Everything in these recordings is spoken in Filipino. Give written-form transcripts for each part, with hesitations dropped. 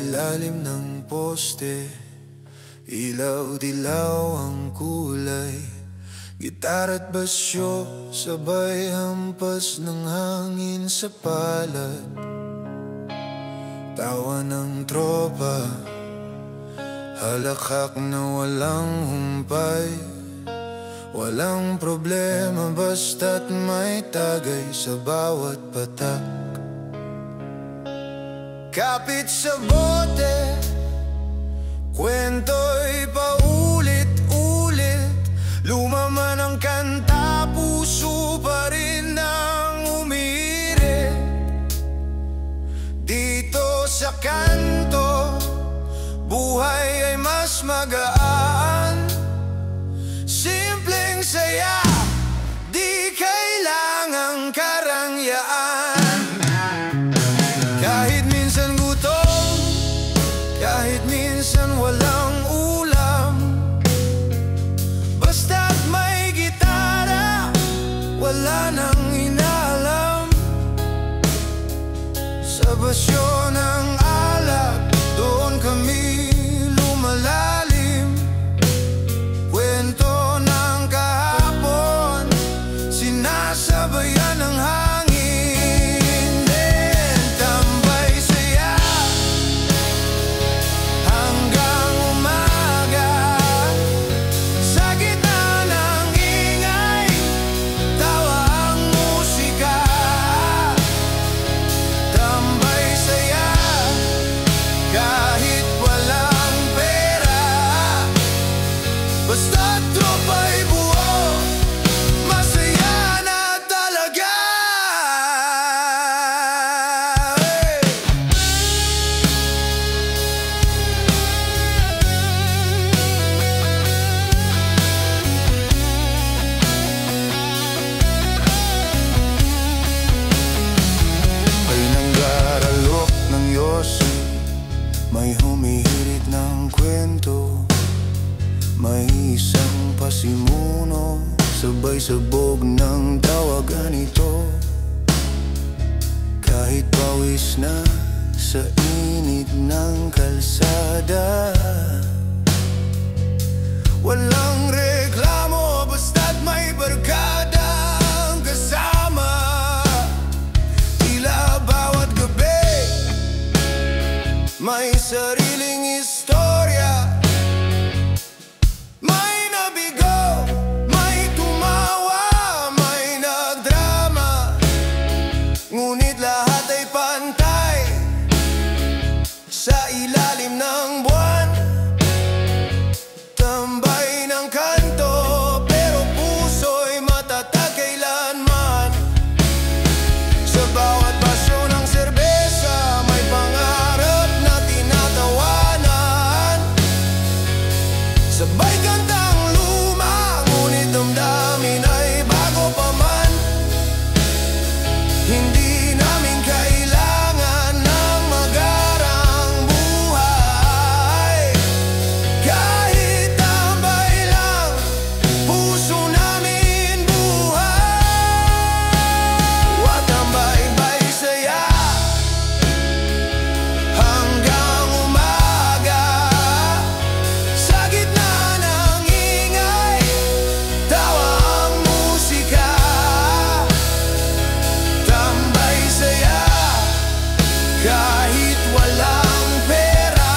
ilalim ng poste, ilaw-dilaw ang kulay. Gitara't basyo, sabay hampas ng hangin sa palad. Tawa ng tropa, halakhak na walang humpay. Walang problema basta't may tagay sa bawat patak. Kapit sa bote, kwento'y paulit-ulit. Luma man ang kanta, puso pa rin ang umiirit. Dito sa kanto, buhay ay mas magaan. Simpleng saya, di kailangang karangyaan. Kahit minsan gutom, kahit minsan walang ulam, basta't may gitara, wala nang inaalam. Sa basyo ng alak, doon kami lumalalim. Kwento ng kahapon, sinasabayan ng hangin. Tambay saya hanggang umaga. Sa gitna ng ingay, tawa ang musika. Tambay saya kahit walang pera, basta't tropa'y buo, masaya na talaga. May nanggaralok ng yosi, may humihirit ng kwento. May isang pasimuno, sabay sabog ng tawagan ito. Kahit pawis na sa init ng kalsada, walang reklamo basta't may barkadang kasama. Tila bawat gabi may sariling istorya. May nabigo, may tumawa, may nagdrama, ngunit lahat ay pantay sa ilalim ng buwan. Tambay ng kanto, pero puso'y matatag kailanman. Sa bawat basyo ng serbesa, may pangarap na tinatawanan. Sabay kantang luma, ngunit damdamin ay bago pa man. Hindi namin kailangan ng magarang buhay. Kahit tambay lang, puso namin buhay. Watambay-bay saya hanggang umaga. Sa gitna ng ingay, tawa ang musika. Tambay saya kahit walang pera,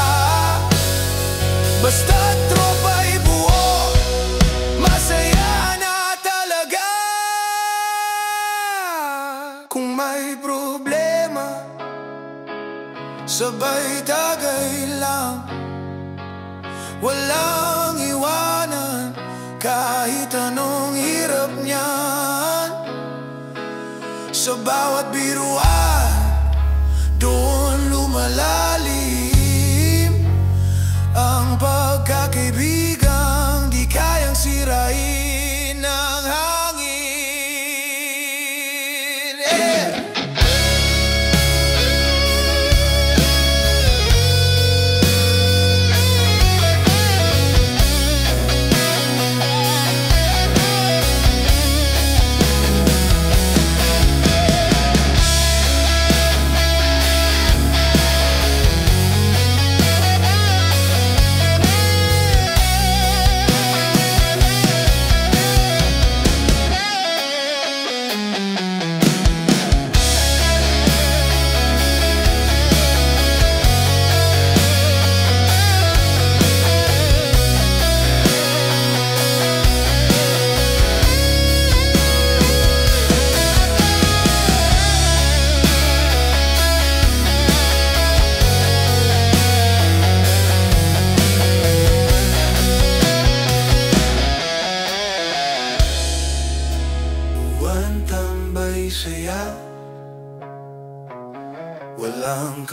basta't tropa'y buo, masaya na talaga. Kung may problema, sabay tagay lang. Walang iwanan kahit anong hirap niyan. Sa bawat biruan, doon lumalalim ang pagkakaibigang di kayang sirain ng hangin.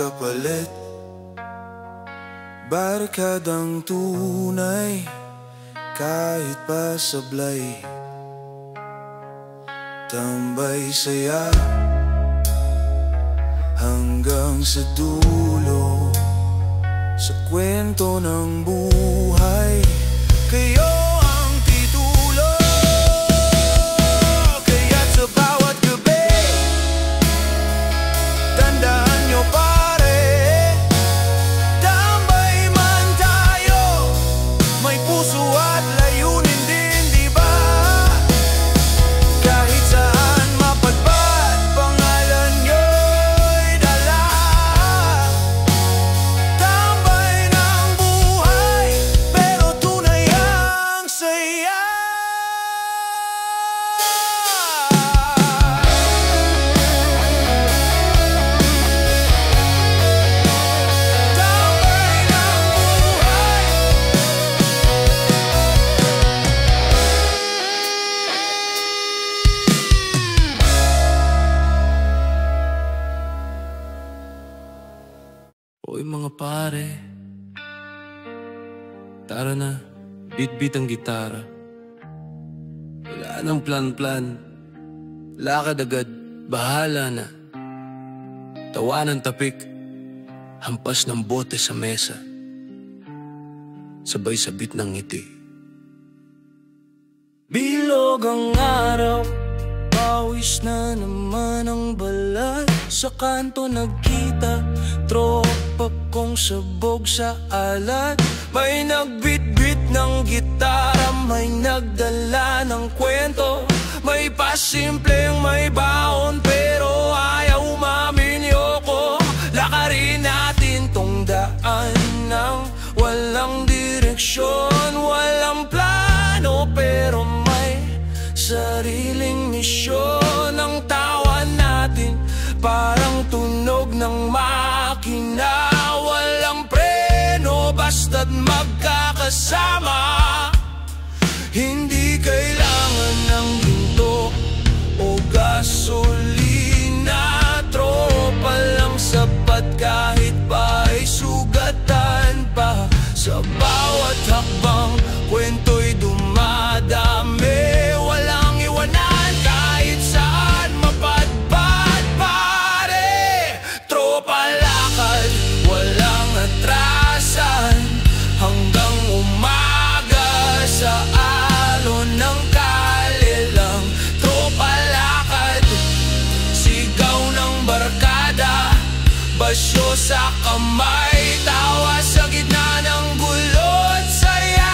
kapalit. Barkadang tunay kahit pa sablay. Tambay saya hanggang sa dulo, sa kwento ng buhay. Kayo ang titulo, kaya't sa bawat gabi tandaan nyo pare, tambay man tayo, may puso at layunin din, di ba? Kahit saan mapadpad, pangalan nyo'y dala. Tambay ng buhay, pero tunay ang saya. Tambay ng buhay. Oy mga pare, tara na, beat ang gitara. Wala nang plan-plan, lakad agad, bahala na. Tawa ng tapik, hampas ng bote sa mesa, sabay sabit ng ngiti. Bilog ang araw, pawis na naman ang balat. Sa kanto nagkita, tropa kong sabog sa alat. May nagbitbit ng gitara, may nagdala ng kwento. May pasimpleng may baon, pero ayaw umamin yoko. Lakarin natin tong daan ng walang direksyon, walang plano, pero may sariling misyon. Ang tawa natin parang tunog ng makina, walang preno, basta't magkakasama. Hindi kailangan ng ginto o gasolina, tropa lang sapat kahit pa ay sugatan pa. Sa bawat hakbang, kwento'y dumadami, walang iwanan kahit saan mapadpad pare. Tropa lakad, walang atrasan, hanggang umaga sa alon ng kalye lang. Tropa lakad, sigaw ng barkada, basyo sa kamay, tawa sa gitna ng gulo't saya.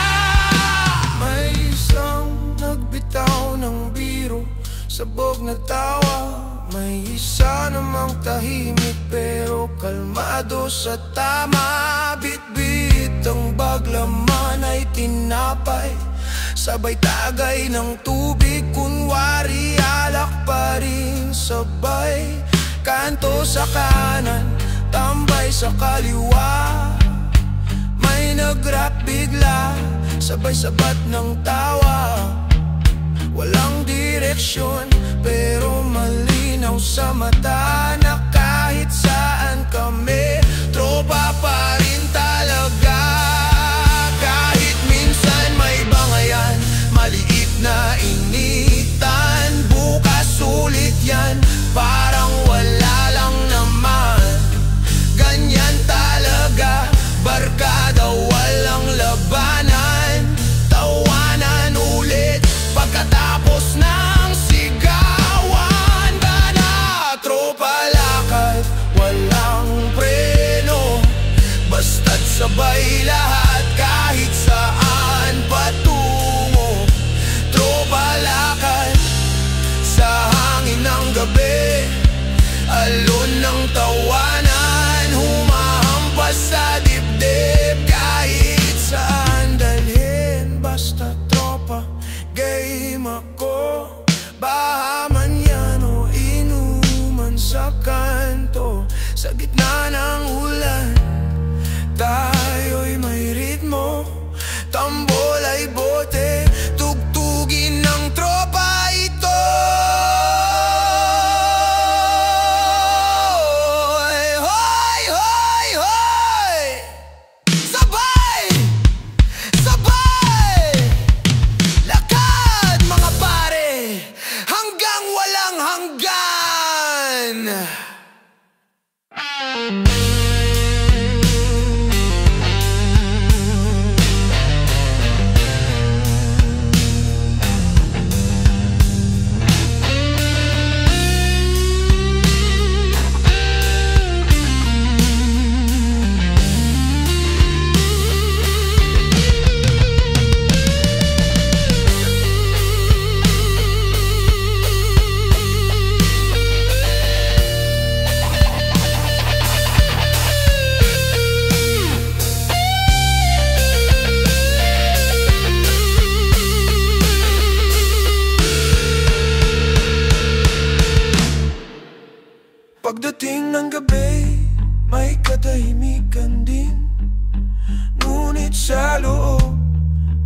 May isang nagbitaw ng biro, sabog na tawa. May isa namang tahimik pero kalmado sa tama. Bit-bit ang baglaman ay tinapay, sabay tagay ng tubig, kunwari alak pa rin sabay. Kanto sa kanan, tambay sa kaliwa. May nag-rap bigla, sabay sabat ng tawa. Walang direksyon, pero malinaw sa mata na kahit saan kami, tropa pa rin talaga. Kahit minsan may bangayan, maliit na initan, bukas ulit yan, parang wala lang naman. Ganyan talaga, barkada walang labanan, tawanan ulit pagkatapos ng sigawan. Gana, tropa lang.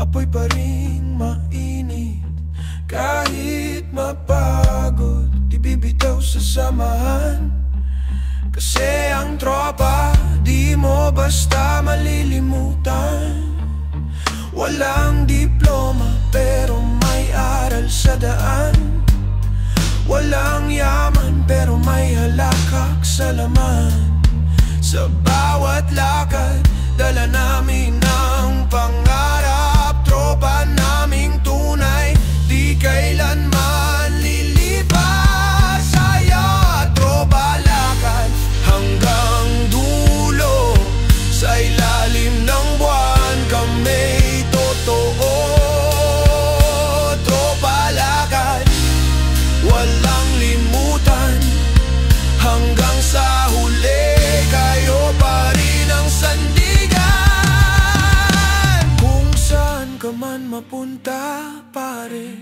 apoy pa ring mainit. Kahit mapagod, di bibitaw sa samahan. Kasi ang tropa, di mo basta malilimutan. Walang diploma pero may aral sa daan. Walang yaman pero may halakak sa laman. Sa bawat lakad, dala namin ang pangarap. Tropa naming tunay, di kailanman lilipas. Saya tropa lakad hanggang dulo. Sa ilalim ng buwan kami totoo. Tropa lakad, walang limutan. Hanggang sa huli, kayo pa rin ang sandigan. Kung saan ka man mapunta, pare,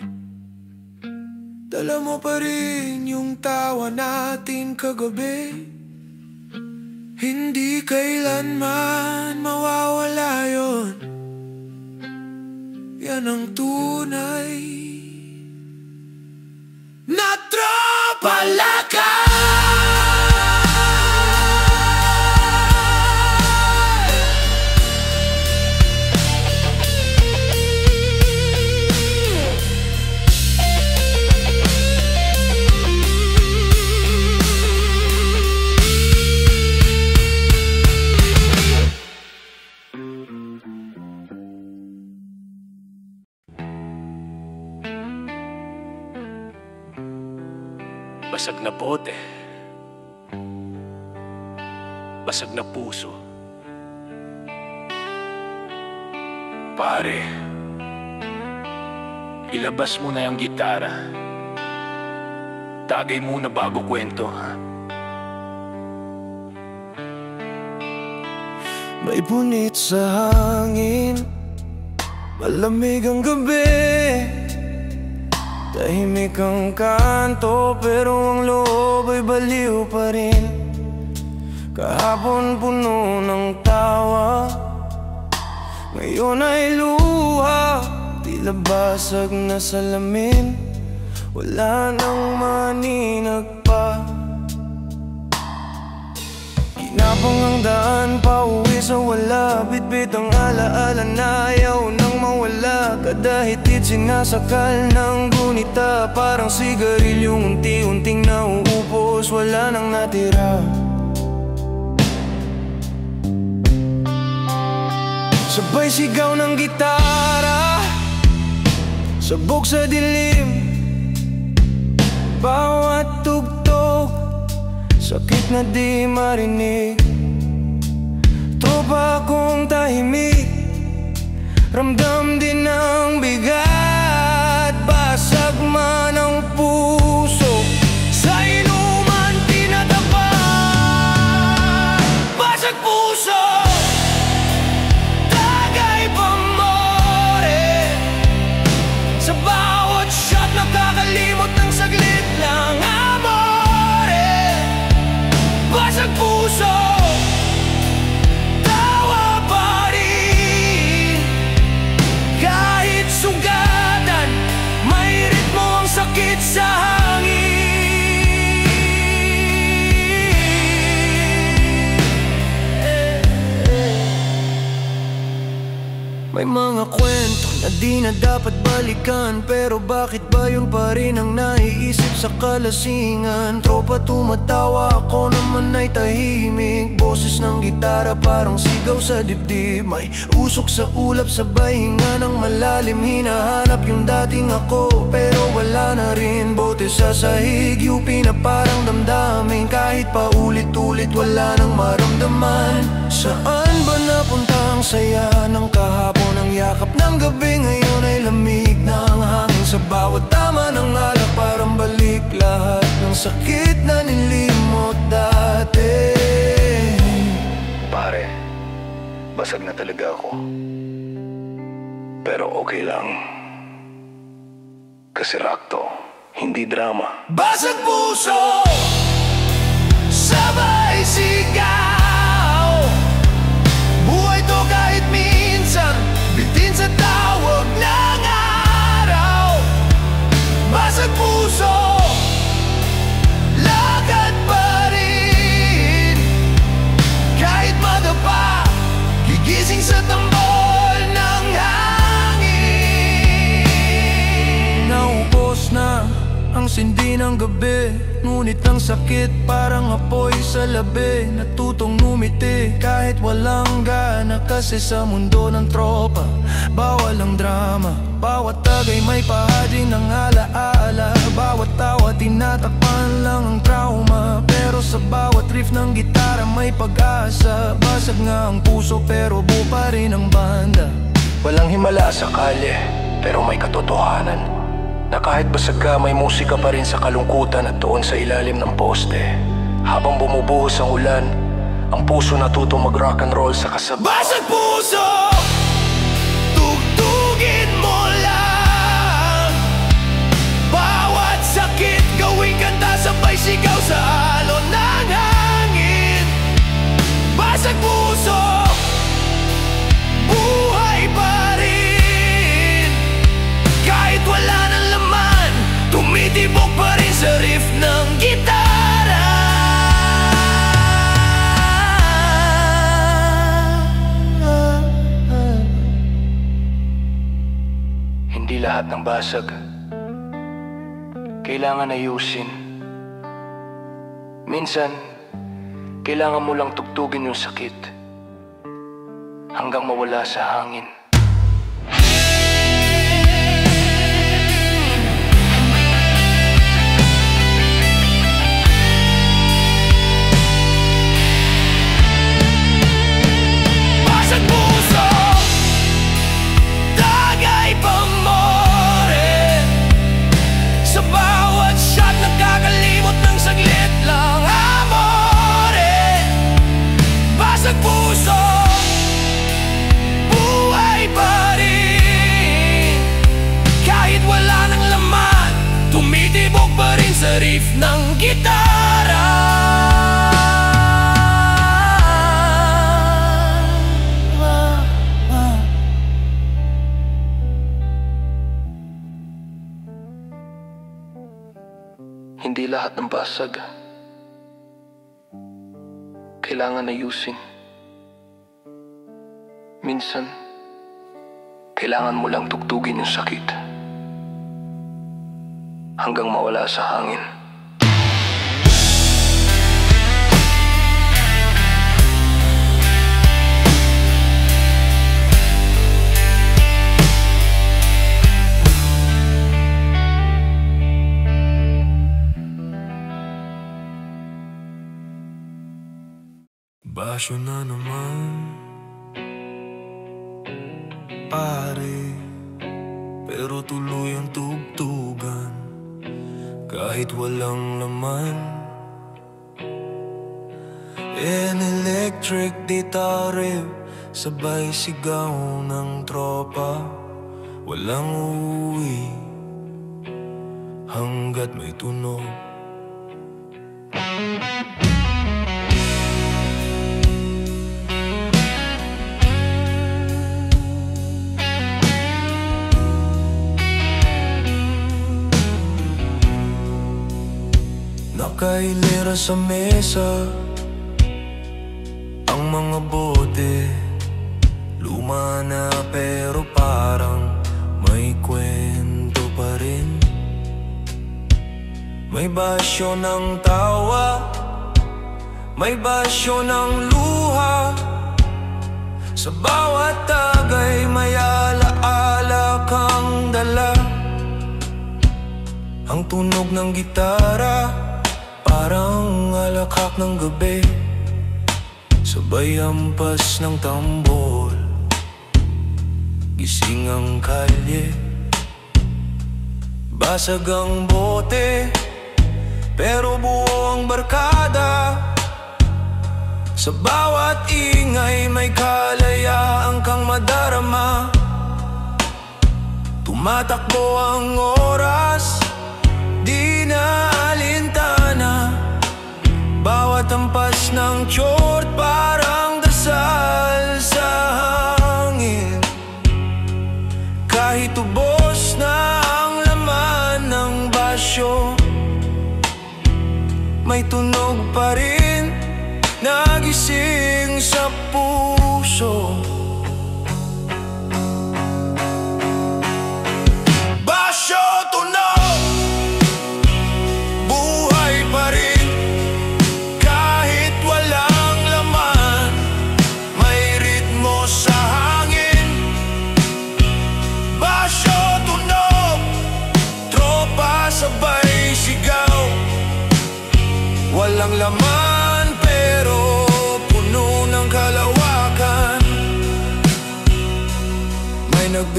dala mo pa rin yung tawa natin kagabi. Hindi kailanman mawawala yun. Yan ang tunay na tropa lakad. Basag na bote, basag na puso. Pare, ilabas mo na yung gitara. Tagay muna bago kwento, ha? May punit sa hangin, malamig ang gabi. Tahimik ang kanto pero ang loob ay baliw pa rin. Kahapon puno ng tawa, ngayon ay luha. Tila basag na salamin, wala nang maninag pa. Ginapang ang daan pauwi sa wala. Bitbit ang alaala na ayaw nang mawala. Kada hitid sinasakal ng gunita. Parang sigarilyong unti-unting nauupos, wala nang natira. Sabay sigaw ng gitara, sabog sa dilim. Bawat tugtog, sakit na di marinig. Tropa kong tahimik, ramdam din ang bigat. Basag man ang puso, sa inuman tinatapat. Basag puso, tagay pamore. Sa bawat shot nakakalimot ng saglit lang amore. Basag puso, tawa pa rin. Kahit sugatan, may ritmo ang sakit sa hangin. May mga kwento na di na dapat balikan, pero bakit ba yun pa rin ang naiisip sa kalasingan? Tropa tumatawa, ako naman ay tahimik. Boses ng gitara parang sigaw sa dibdib. May usok sa ulap, sabay hinga ng malalim. Hinahanap yung dating ako, pero wala na rin. Bote sa sahig, yupi na parang damdamin. Kahit pa ulit-ulit, wala nang maramdaman. Saan ba napunta ang saya ng kahapon? Ang yakap ng gabi ngayon ay lamig na ang hangin. Sa bawat tama ng alak, parang balik lahat ng sakit na nilimot dati. Pare, basag na talaga ako. Pero okay lang. Kasi rock to, hindi drama. Basag puso, sabay sigaw. Buhay to kahit minsan, bitin sa tawa. gabi, ngunit ang sakit parang apoy sa labi. Natutong numiti kahit walang gana, kasi sa mundo ng tropa bawal ang drama. Bawat tagay may pahadin ng alaala, bawat tawa tinatakpan lang ang trauma. Pero sa bawat riff ng gitara may pag-asa. Basag nga ang puso pero buo pa rin ang banda. Walang himala sa kalye, pero may katotohanan na kahit basag ka, may musika pa rin sa kalungkutan at doon sa ilalim ng poste. Habang bumubuhos ang ulan, ang puso natutong mag-rock and roll sa kasabay. Basag puso, tugtugin mo lang. Bawat sakit gawing kanta, sabay sigaw sa alon ng hangin. Basag puso, buhay pa rin. Kahit wala ng laman, tumitibok pa rin sa riff ng gitara. Hindi lahat ng basag kailangan ayusin. Minsan, kailangan mo lang tugtugin yung sakit hanggang mawala sa hangin. Basag puso, tagay pamore. Sa bawat shot nakakalimot ng saglit lang, amore. Basag puso, buhay pa rin. Kahit wala ng laman, tumitibok pa rin sa riff ng gitara. Hindi lahat ng basag kailangan ayusin. Minsan, kailangan mo lang tugtugin yung sakit hanggang mawala sa hangin. Basyo na naman, pare, pero tuloy ang tugtugan kahit walang laman. An electric guitar, sabay sigaw ng tropa. Walang uuwi hanggat may tunog. Nakailera sa mesa ang mga bote. Luma na pero parang may kwento pa rin. May basyo ng tawa, may basyo ng luha. Sa bawat tagay may alaala kang dala. Ang tunog ng gitara parang alakak ng gabi, sabay ampas ng tambol. Gising ang kalye, basag ang bote, pero buo ang barkada. Sa bawat ingay may kalayaan kang madarama. Tumatakbo ang oras, di na alintana. Bawat ampas ng short parang dasal sa hangin. Kahit ubos na ang laman ng basyo, may tunog pa rin nagising sa puso. Basyo tunog,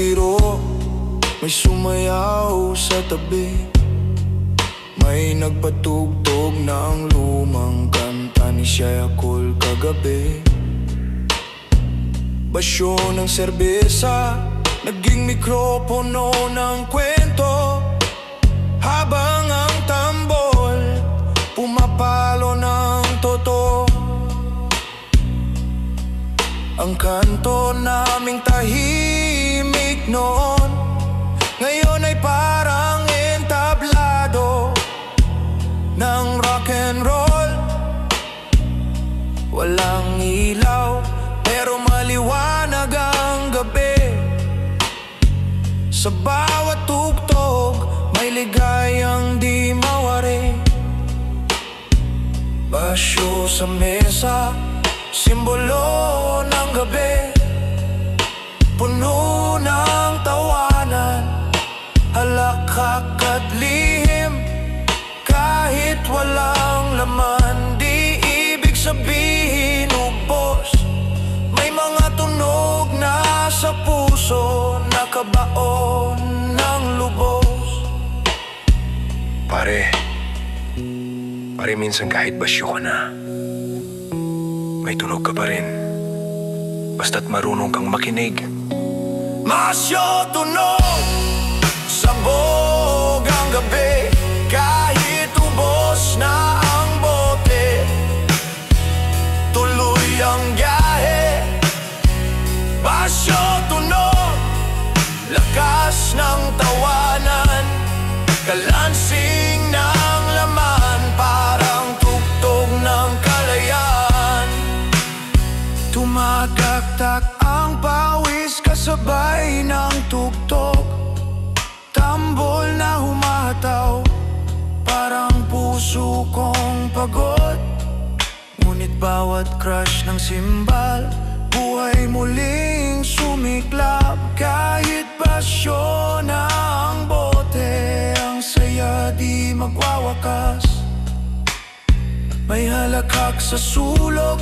biro, may sumayaw sa tabi. May nagpatugtog ng lumang kanta ni Shia Cool kagabi. Basyo ng serbesa, naging mikropono ng kwento, habang ang tambol pumapalo ng totoo. Ang kanto naming tahimik noon, ngayon ay parang entablado ng rock and roll. Walang ilaw pero maliwanag ang gabi. Sa bawat tugtog may ligayang di mawari. Basyo sa mesa, simbolo ng gabi, puno ng tawanan, halakhak at lihim. Kahit walang laman, di ibig sabihin ubos. May mga tunog na sa puso, nakabaon ng lubos. Pare, minsan kahit basyo ka na, may tunog ka pa rin, basta't marunong kang makinig. Masyo tunog, sabog ang gabi, kahit ubos na ang bote, tuloy ang biyahe. Masyo tunog, lakas ng tawanan, kalansing ng laman, parang tugtog ng kalayaan. Tumatagtak ang pawis kasabay ng tugtog, tambol na humataw, parang puso kong pagod. Ngunit bawat crush ng simbal, buhay muling sumiklab. Kahit basyo na ang bote, ang saya di magwawakas. May halakhak sa sulok,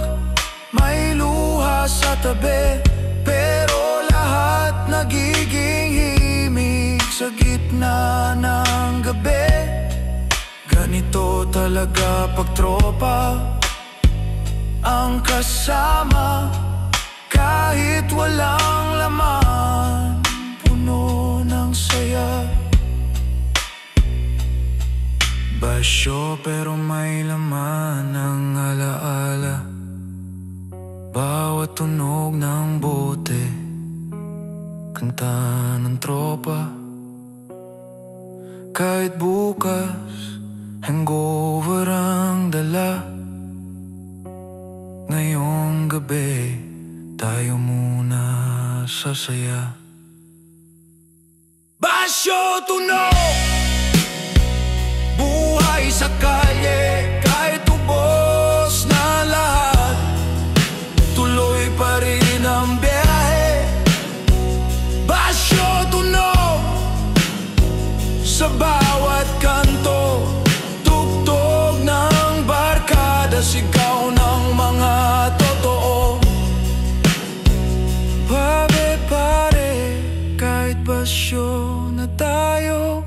may luha sa tabi, pero lahat nagiging himig sa gitna ng gabi. Ganito talaga pag tropa ang kasama, kahit walang laman, puno ng saya. Basyo pero may laman ng alaala, bawat tunog ng bote, kanta ng tropa. Kahit bukas, hangover ang dala, ngayong gabi, tayo muna sasaya. Basyo tunog, buhay sa kalye, kahit ubos na lahat, tuloy pa rin ang biyahe. Basyo tunog, sa bawat kanto, tugtog ng barkada, sigaw ng mga totoo. Pare, kahit basyo na tayo,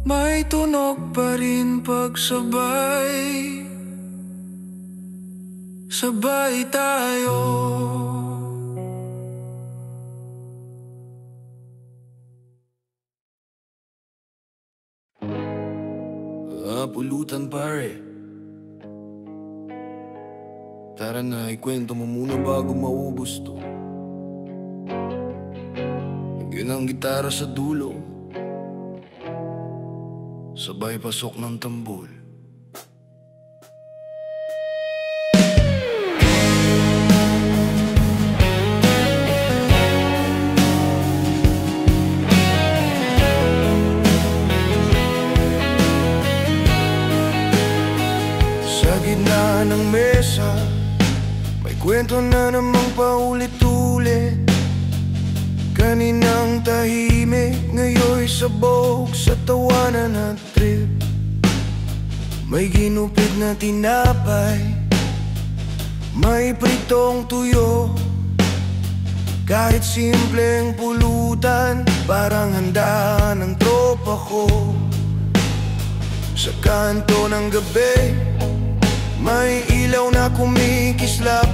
may tunog pa rin pag sabay tayo. Pulutan pare, tara na, ikwento mo muna bago maubos to. Yun ang gitara sa dulo, sabay pasok ng tambol. Sa gitna ng mesa, may kwento na namang paulit-ulit. Kaninang tahimik, ngayoy sabog sa tawanan at trip. May ginupit na tinapay, may pritong tuyo, Kahit simpleng pulutan, parang handa ng tropa ko. Sa kanto ng gabi, may ilaw na kumikislap.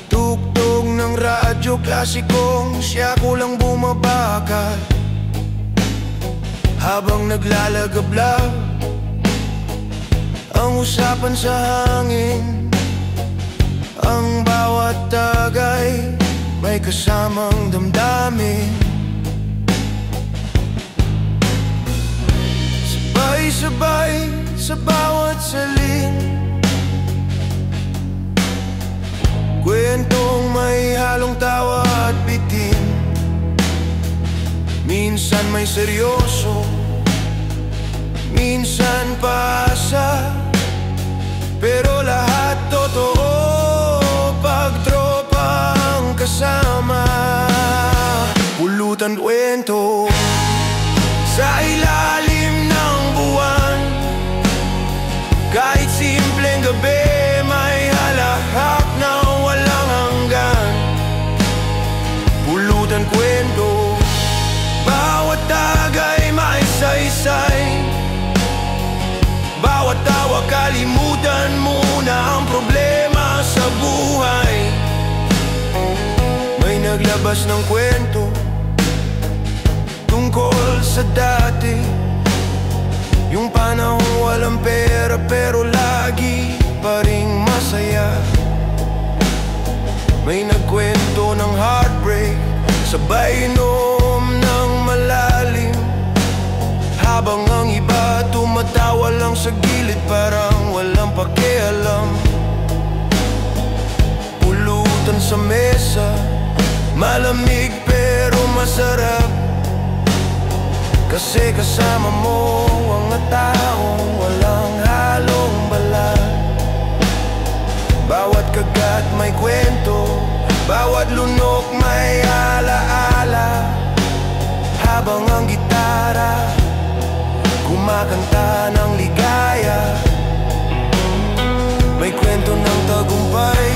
Tugtog ng radyo, klasikong siya ko lang bumabakal. Habang naglalagablab ang usapan sa hangin, ang bawat tagay may kasamang damdamin. Sabay-sabay sa bawat saling, kwentong may halong tawa at bitin. Minsan may seryoso, minsan paasa, pero lahat totoo pag tropa ang kasama. Pulutan kwento sa ilalim ng buwan, kahit simpleng gabi may halahak na walang hanggan. Pulutan kwento, bawat tagay may saysay, bawat tawa kalimutan muna ang problema sa buhay. May naglabas ng kwento tungkol sa dati, yung panahong walang pera pero lagi pa ring masaya. May nagkwento ng heartbreak, sabay inom ng malalim, habang ang iba tumatawa lang sa gilid parang walang pakialam. Pulutan sa mesa, malamig pero masarap, kasi kasama mo ang taong walang halong balat. Bawat kagat may kwento, bawat lunok may alaala, habang ang gitara kumakanta ng ligaya. May kwento ng tagumpay,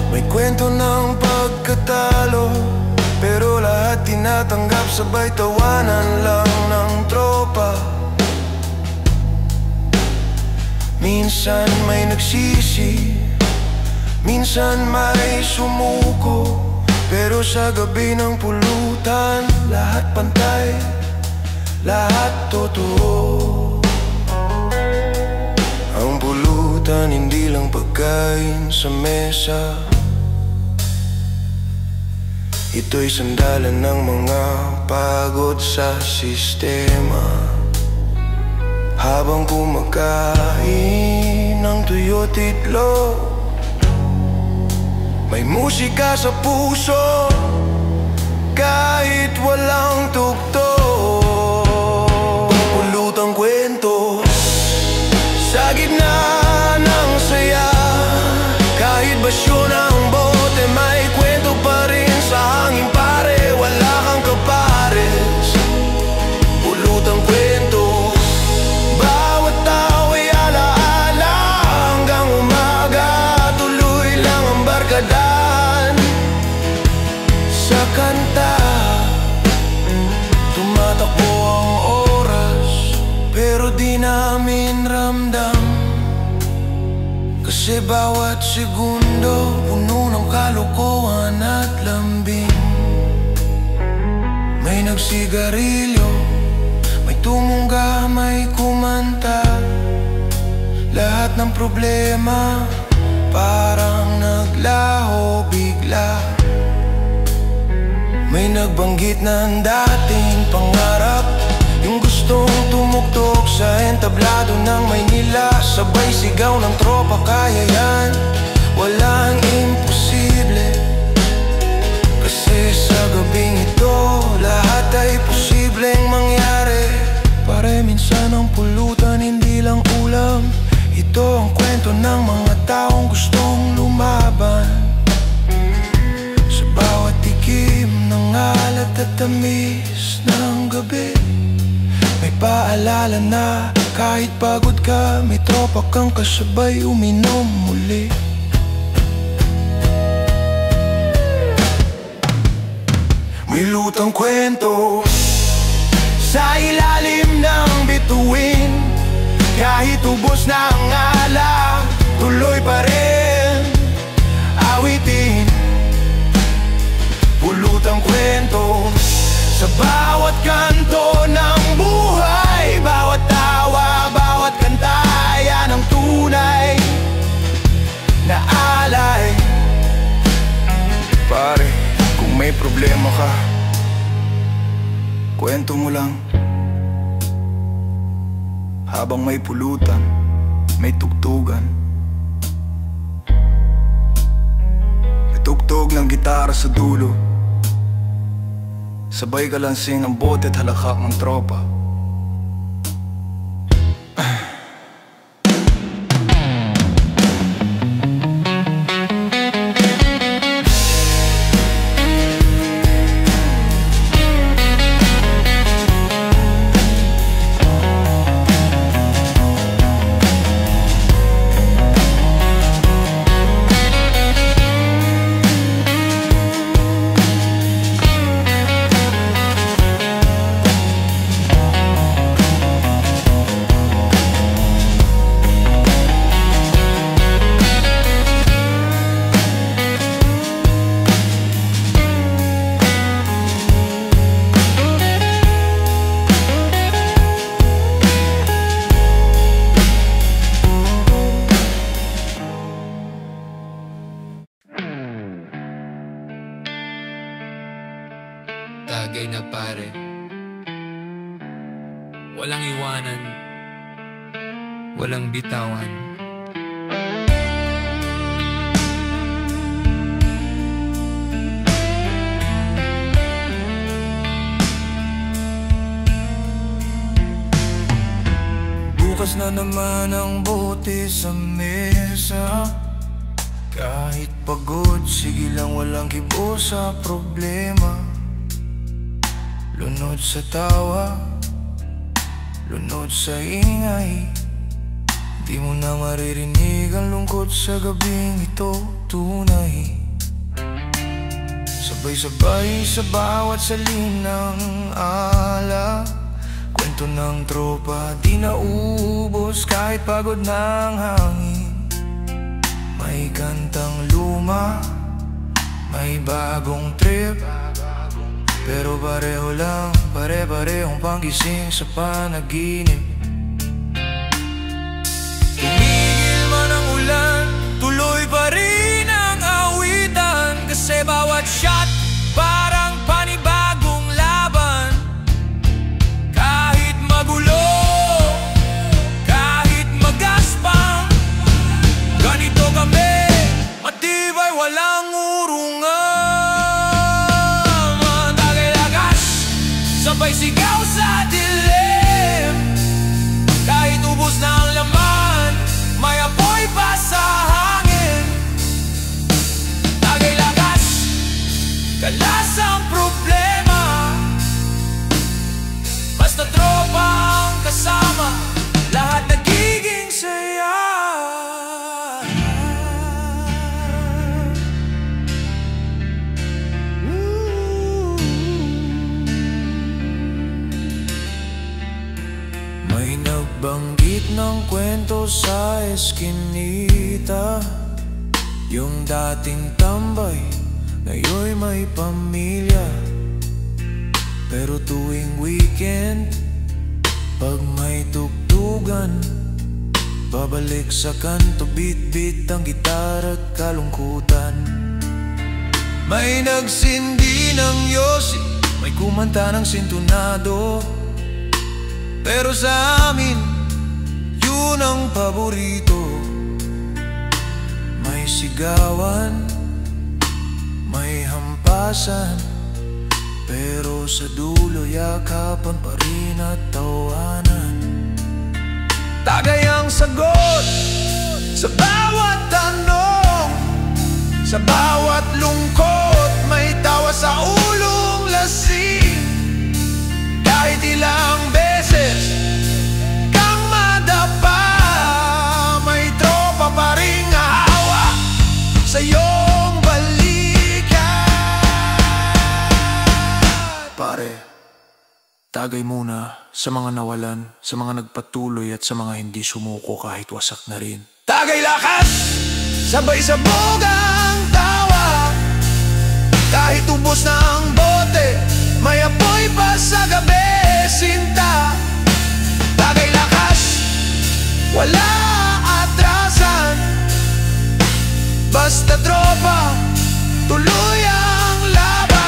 may kwento ng pagkatalo, pero lahat tinatanggap sabay tawanan lang ng tropa. Minsan may nagsisi, minsan may sumuko, pero sa gabi ng pulutan lahat pantay, lahat totoo. Ang pulutan hindi lang pagkain sa mesa, ito'y sandalan ng mga pagod sa sistema. Habang kumakain ng tuyo't itlog, may musika sa puso kahit walang tugtog. Pulutang kwento sa gitna ng saya, kahit basyo ng bote may kwento pa rin sa hangin pare, wala kang kapares. Pulutang kwento, bawat tao ay alaala, hanggang umaga tuloy lang ang barkadahan. Sa kanta tumatakbo ang oras, pero di namin ramdam, kasi bawat segundo puno ng kalokohan at lambing. May nagsigarilyo, may tumungga, may kumanta, lahat ng problema parang naglaho bigla. May nagbanggit ng dating pangarap, yung gustong tumugtog sa entablado ng Maynila, sabay sigaw ng tropa, kaya yan, walang imposible. Kasi sa gabing ito, lahat ay posibleng mangyari. Pare, minsan ang pulutan hindi lang ulam, ito ang kwento ng mga taong gustong lumaban. Sa bawat tikim ng alat at tamis ng gabi, may paalala na kahit pagod ka, may tropa kang kasabay uminom muli. May lutang kwento sa ilalim ng bituin. Kahit ubos na ang alak, tuloy pa rin awitin. Pulutang kwento sa bawat kanto ng buhay. Bawat tawa, bawat kanta, yan ang tunay na alay. Pare, kung may problema ka, kwento mo lang. Habang may pulutan, may tugtugan. May tugtog ng gitara sa dulo. Sabay kalansing ng bote at halakak ng tropa. Tagay na pare, walang iwanan, walang bitawan. Bukas na naman ang bote sa mesa. Kahit pagod, sige lang, walang kibo sa problema. Lunod sa tawa, lunod sa ingay. Di mo na maririnig ang lungkot sa gabing ito, tunay. Sabay-sabay sa bawat salinang ala. Kwento ng tropa, di naubos kahit pagod ng hangin. May kantang luma, may bagong trip, pero pareho lang, pare-parehong panggising sa panaginip. Tumigil man ang ulan, tuloy pa rin ang awitan. Kasi bawat shot parang panibagong laban. Kahit magulo, kahit magaspang, ganito kami, matibay, walang urungan. Sabay sigaw sa dilim. Kahit ubos na ang laman, may apoy pa sa hangin. Tagay lakas, kalas ang problema. Basta tropa ang kasama, lahat nagiging saya. May nagbanggit ng kwento sa eskinita. Yung dating tambay, ngayon'y may pamilya. Pero tuwing weekend, pag may tugtugan, babalik sa kanto, beat-beat ang gitara at kalungkutan. May nagsindi ng yosi, may kumanta ng sintunado. Pero sa amin, yun ang paborito. May sigawan, may hampasan, pero sa dulo yakapan pa rin at tawanan. Tagay ang sagot sa bawat tanong, sa bawat lungkot, may tawa sa ulong lasing. Kahit ilang beses kang madapa, may tropa pa rin hawak sa iyong balikan. Tagay muna sa mga nawalan, sa mga nagpatuloy at sa mga hindi sumuko kahit wasak na rin. Tagay lakas, sabay sabog ang tawa. Kahit ubos na ang bote, may apoy pa sa gabi, sinta. Tagay lakas, wala atrasan. Basta tropa, tuloy ang laban.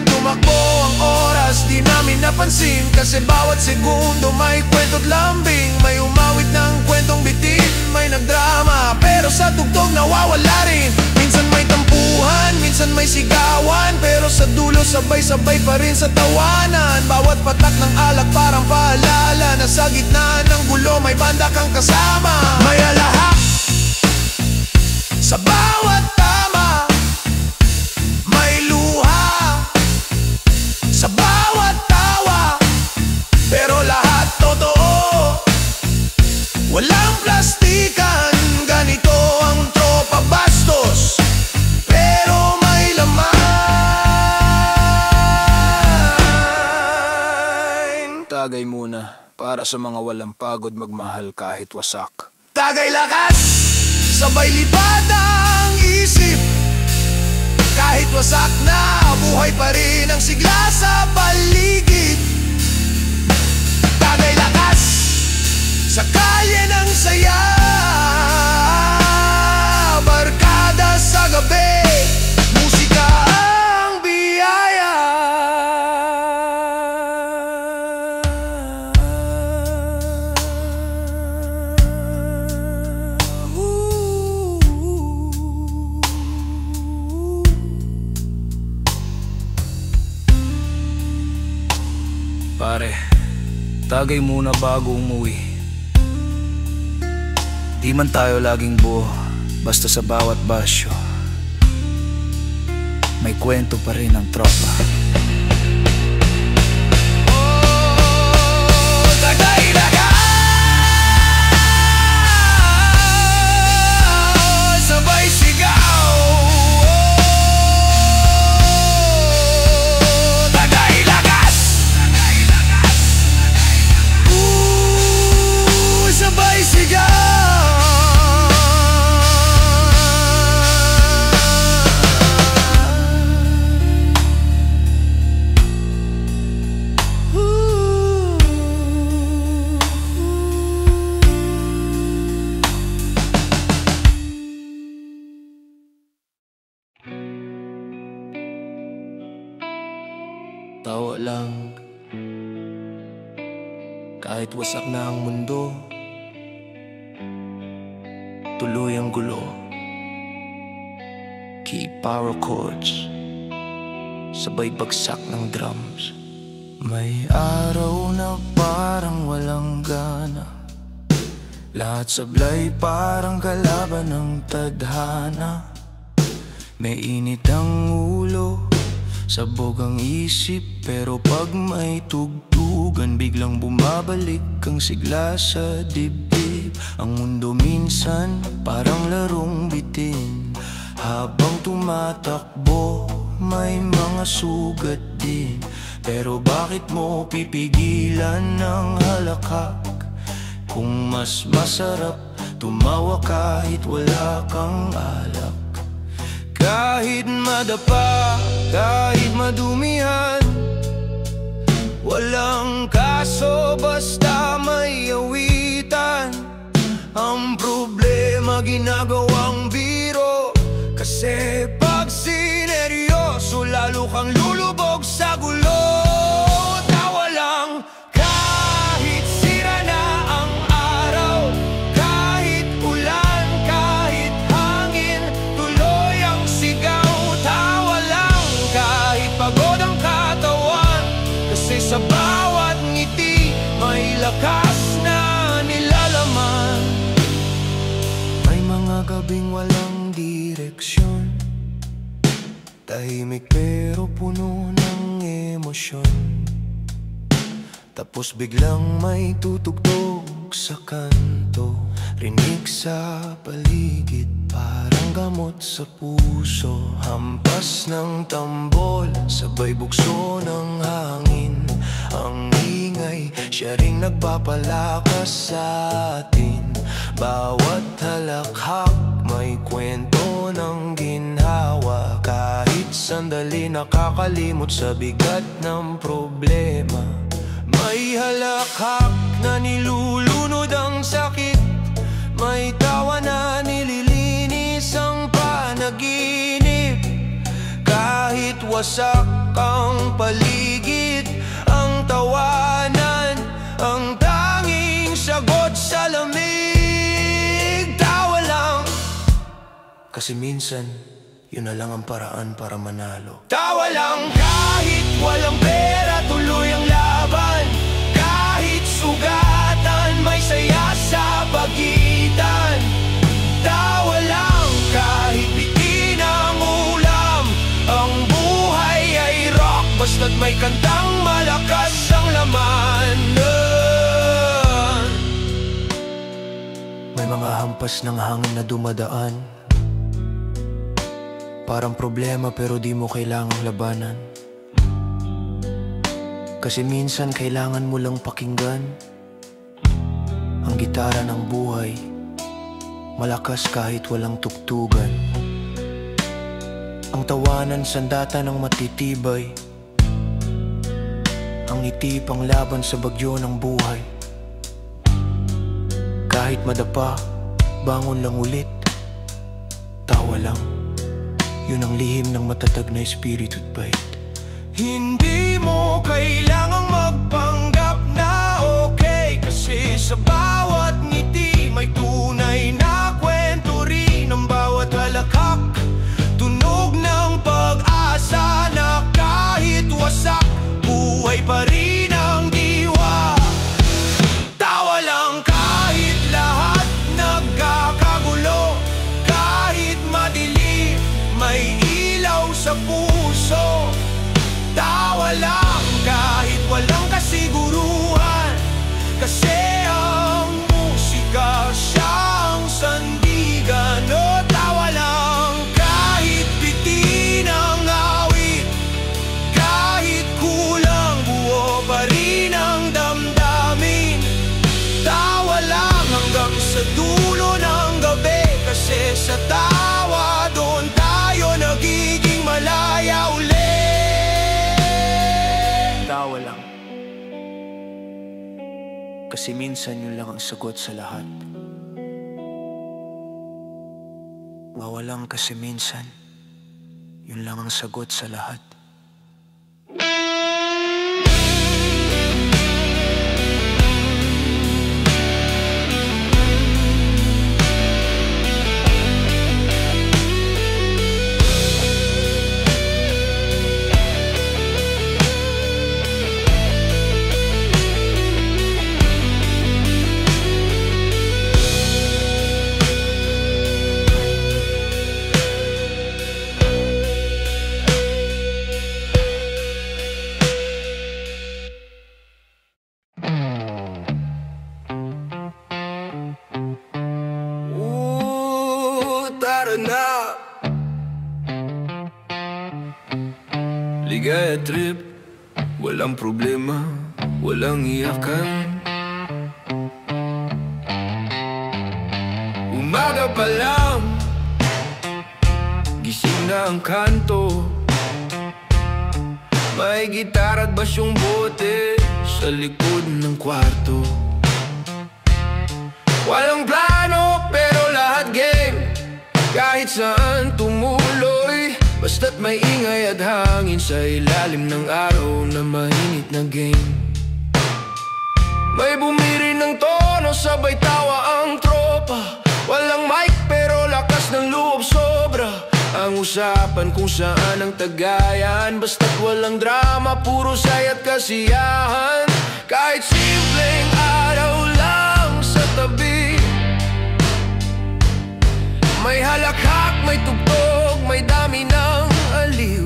Tumakbo ang oras, di namin napansin, kasi bawat segundo may kwento't lambing. May umawit ng kwentong bitin, may nagdrama, pero sa tugtog nawawala rin. Minsan may tampuhan, minsan may sigawan, pero sa dulo sabay-sabay pa rin sa tawanan. Bawat patak ng alak parang paalala na sa gitna ng gulo may banda kang kasama. May alahak sa bawat tama, may luha sa bawat tawa, pero lahat totoo, walang plastikan. Ganito ang tropa, bastos, pero may laman. Tagay muna para sa mga walang pagod magmahal kahit wasak. Tagay lakas, sabay lipad ang isip. Kahit wasak na, buhay pa rin ang sigla sa paligid. Tagay lakas, sa kalye ng saya. Barkada sa gabi, musika ang biyaya. Pare, tagay muna bago umuwi. Di man tayo laging buo, basta sa bawat basyo may kwento pa rin ang tropa. Tagay lakas, sabay sigaw. Tagay lakas, sabay sigaw. Tawa lang, kahit wasak na ang mundo, tuloy ang gulo. Keep power chords, sabay bagsak ng drums. May araw na parang walang gana, lahat sablay parang kalaban ng tadhana. May init ang ulo, sabog ang isip, pero pag may tugtugan biglang bumabalik ang sigla sa dibdib. Ang mundo minsan parang larong bitin, habang tumatakbo may mga sugat din. Pero bakit mo pipigilan ng halakhak, kung mas masarap tumawa kahit wala kang alak? Kahit madapa, kahit madumihan, walang kaso basta may awitan. Ang problema ginagawang biro, kasi pag sineryoso lalo kang lulubog sa gulo. Tawa lang kahit sira na ang araw, kahit ulan, kahit hangin, tuloy ang sigaw. Tawa lang kahit pagod ang katawan, kasi sa bawat ngiti may lakas na nilalaman. May mga gabing walang direksyon, tahimik pero puno ng emosyon. Tapos biglang may tutugtog sa kanto, rinig sa paligid parang gamot gamot sa puso. Hampas ng tambol, sabay bugso ng hangin. Ang ingay, siya ring nagpapalakas sa atin. Bawat halakhak, may kwento ng ginhawa. Kahit sandali nakakalimot sa bigat ng problema. May halakhak na nilulunod ang sakit. May tawa na nililinis ang panaginip. Kahit wasak ang paligid, ang tawanan ang tanging sagot sa lamig. Tawa lang, kasi minsan yun na lang ang paraan para manalo. Tawa lang kahit walang pera, tuloy ang laban. Kahit sugatan, may saya sa pagitan. Tawa lang kahit bitin ang ulam. Ang buhay ay rock, basta't may kantang malakas ang laman. May mga hampas ng hangin na dumadaan. Parang problema pero di mo kailangang labanan. Kasi minsan kailangan mo lang pakinggan ang gitara ng buhay, malakas kahit walang tugtugan. Ang tawanan sandata ng matitibay, ang ngiti pang laban sa bagyo ng buhay. Kahit madapa, bangon lang ulit. Tawa lang, yun ang lihim ng matatag na espiritu at bait. Hindi mo kailangang magpanggap na okay, kasi sa bawat ngiti may tunay na kwento rin. Ang bawat halakhak, tunog ng pag-asa na kahit wasak, buhay pa rin ang diwa. Tawa lang kahit lahat nagkakagulo. Kahit madilim, may ilaw sa puso. Tawa lang kahit walang kasiguruhan, kasi ang musika siyang sandigan. O tawa lang kahit bitin ang awit, kahit kulang, buo pa rin ang damdamin. Tawa lang hanggang sa dulo ng gabi, kasi sa tawa doon tayo nagiging malaya ulit. Tawa lang, kasi minsan yun lang ang sagot sa lahat. Mawalang kasi minsan yun lang ang sagot sa lahat. Na ligaya trip, walang problema, walang iyakan. Umaga pa lang, gising na ang kanto. May gitara at basyong bote sa likod ng kwarto. Walang plano pero lahat game, kahit saan tumuloy, basta't may ingay at hangin sa ilalim ng araw na mainit na game. May bumiri ng tono, sabay tawa ang tropa. Walang mic pero lakas ng loob sobra. Ang usapan kung saan ang tagayan, basta't walang drama, puro saya at kasiyahan. Kahit simpleng araw lang sa tabi, may halakhak, may tugtog, may dami ng aliw.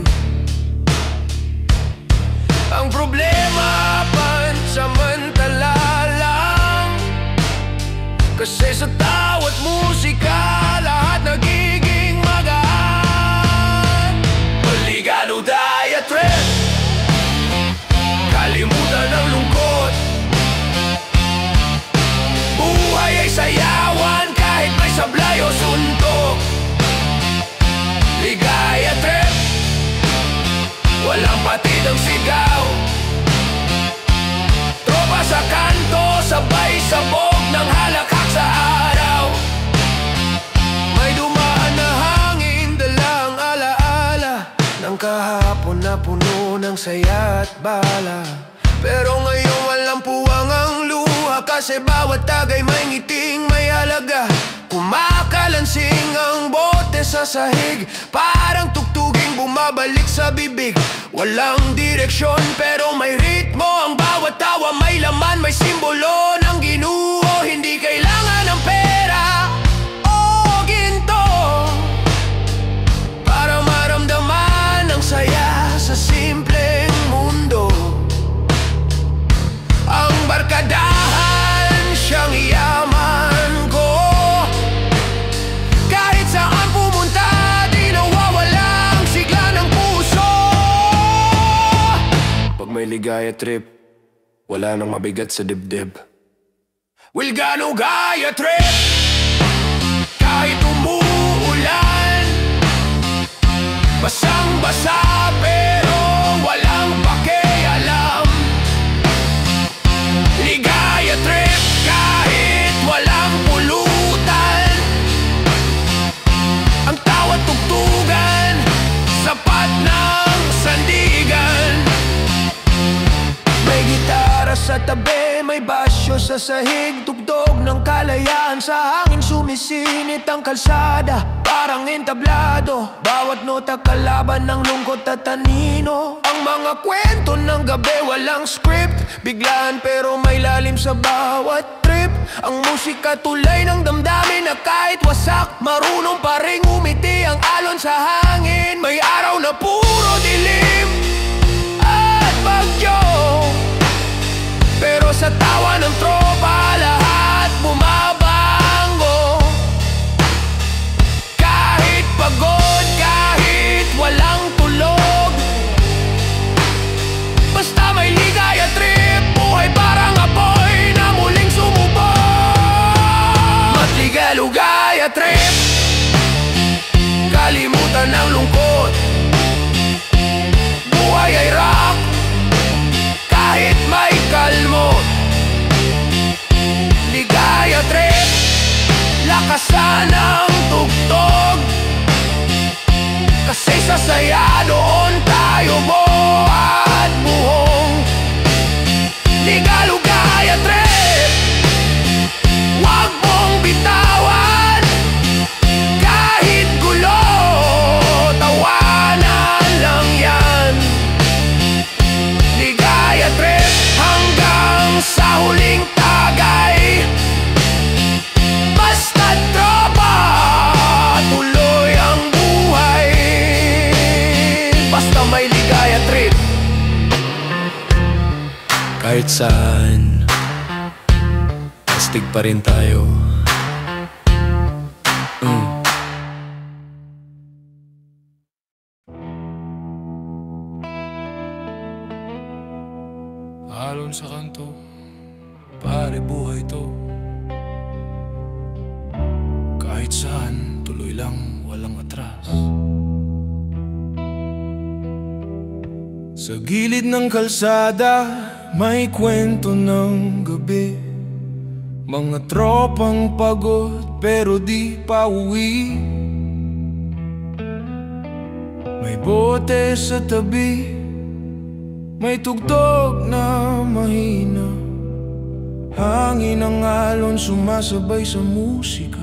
Ang problema pansamantala lang, kasi sa tawat musika lahat nagiging maganda. ng saya at bala. Pero ngayon walang puwang ang luha, kasi bawat tagay may ngiting may halaga. Kumakalansing ang bote sa sahig, parang tugtuging bumabalik sa bibig. Walang direksyon pero may ritmo, ang bawat tawa may laman, may simbolo ng Ginoo. Hindi kailangan ng pera o ginto para maramdaman ang saya sa simpleng mundo. Ang barkadahan siyang yaman ko, kahit saan pumunta di nawawalang sigla ng puso. Pag may ligaya trip, wala nang mabigat sa dibdib. Wilgano Gaya trip, kahit umuulan, basang-basa pero walang pakialam. Ligaya trip, kahit walang pulutan, ang tawat tugtugan, sapat ng sandigan. May gitara sa tabi, may basyo sa sahig, tugtog ng kalayaan sa hangin, sumisinit ang kalsada, parang entablado. Bawat nota kalaban ng lungkot at anino. Ang mga kwento ng gabi walang script, biglaan pero may lalim sa bawat trip. Ang musika tulay ng damdamin na kahit wasak, marunong pa ring umiti ang alon sa hangin. May araw na puro dilim at bagyo, pero sa tawa ng tropa lahat bumabango. Kahit pagod, kahit walang tulog, basta may ligaya trip, buhay parang apoy na muling sumubog. Matligalugaya trip, kalimutan ng lungkot, buhay ay rock kahit may kalmot. Ligaya trip, lakasan ang tugtog, kasi sa saya doon tayo buo at buhong. Ligalugaya trip, wag mong bitawan, kahit gulo, tawanan lang yan. Ligaya trip, hanggang sa huling tagay, basta tropa, tuloy ang buhay. Basta may ligaya trip. Kahit saan, astig pa rin tayo. Alon sa kanto, pare buhay to. Kahit saan, tuloy lang, walang atras. Sa gilid ng kalsada, may kwento ng gabi. Mga tropang pagod pero di pa uwi. May bote sa tabi, may tugtog na mahina, hangin ng alon sumasabay sa musika.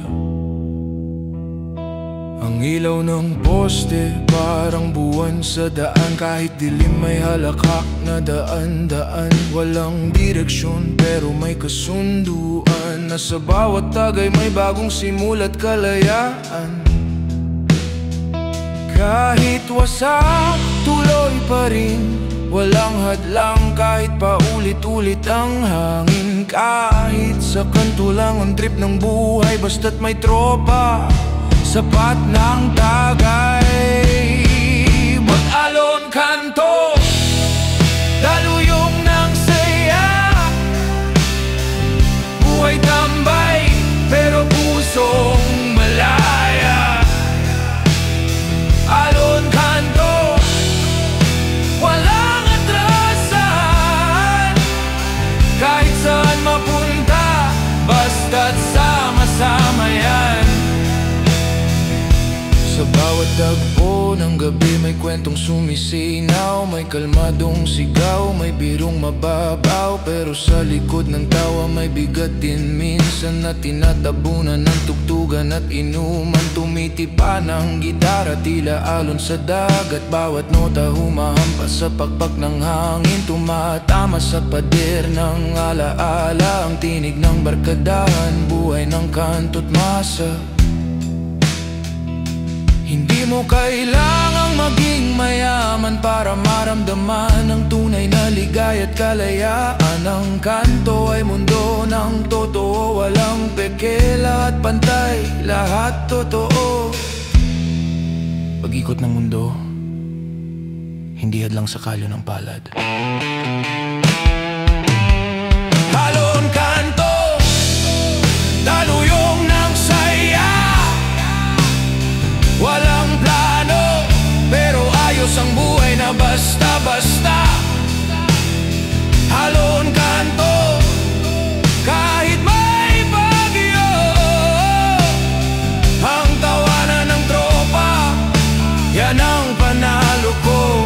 Ang ilaw ng poste parang buwan sa daan, kahit dilim may halakhak na daan-daan. Walang direksyon pero may kasunduan, na sa bawat tagay may bagong simulat kalayaan. Kahit wasak, tuloy pa rin, walang hadlang kahit paulit-ulit ang hangin. Kahit sa kanto lang ang trip ng buhay, basta't may tropa, sapat ng tagay. Mag-alon kanto, daluyong ng saya, buhay tambay pero pusong malaya. Alon kanto, walang atrasan, kahit saan mapunta, basta't sama-sama yan. Sa bawat tagpo ng gabi, may kwentong sumisinaw, may kalmadong sigaw, may birong mababaw, pero sa likod ng tawa may bigat din minsan na tinatabunan ng tugtugan at inuman. Tumitipa ng gitara, tila alon sa dagat, bawat nota humahampas sa pakpak ng hangin, tumatama sa pader ng alaala, ang tinig ng barkadahan, buhay ng kanto't masa. Hindi mo kailangang maging mayaman para maramdaman ang tunay na ligaya at kalayaan. Ang kanto ay mundo ng totoo, walang peke, lahat pantay, lahat totoo. Pag-ikot ng mundo, hindi hadlang sa kalyo ng palad. Halon kanto, taluyong ng saya, walang plano, pero ayos ang buhay na basta-basta. Halon kanto, kahit may bagyo, ang tawanan ng tropa, yan ang panalo ko.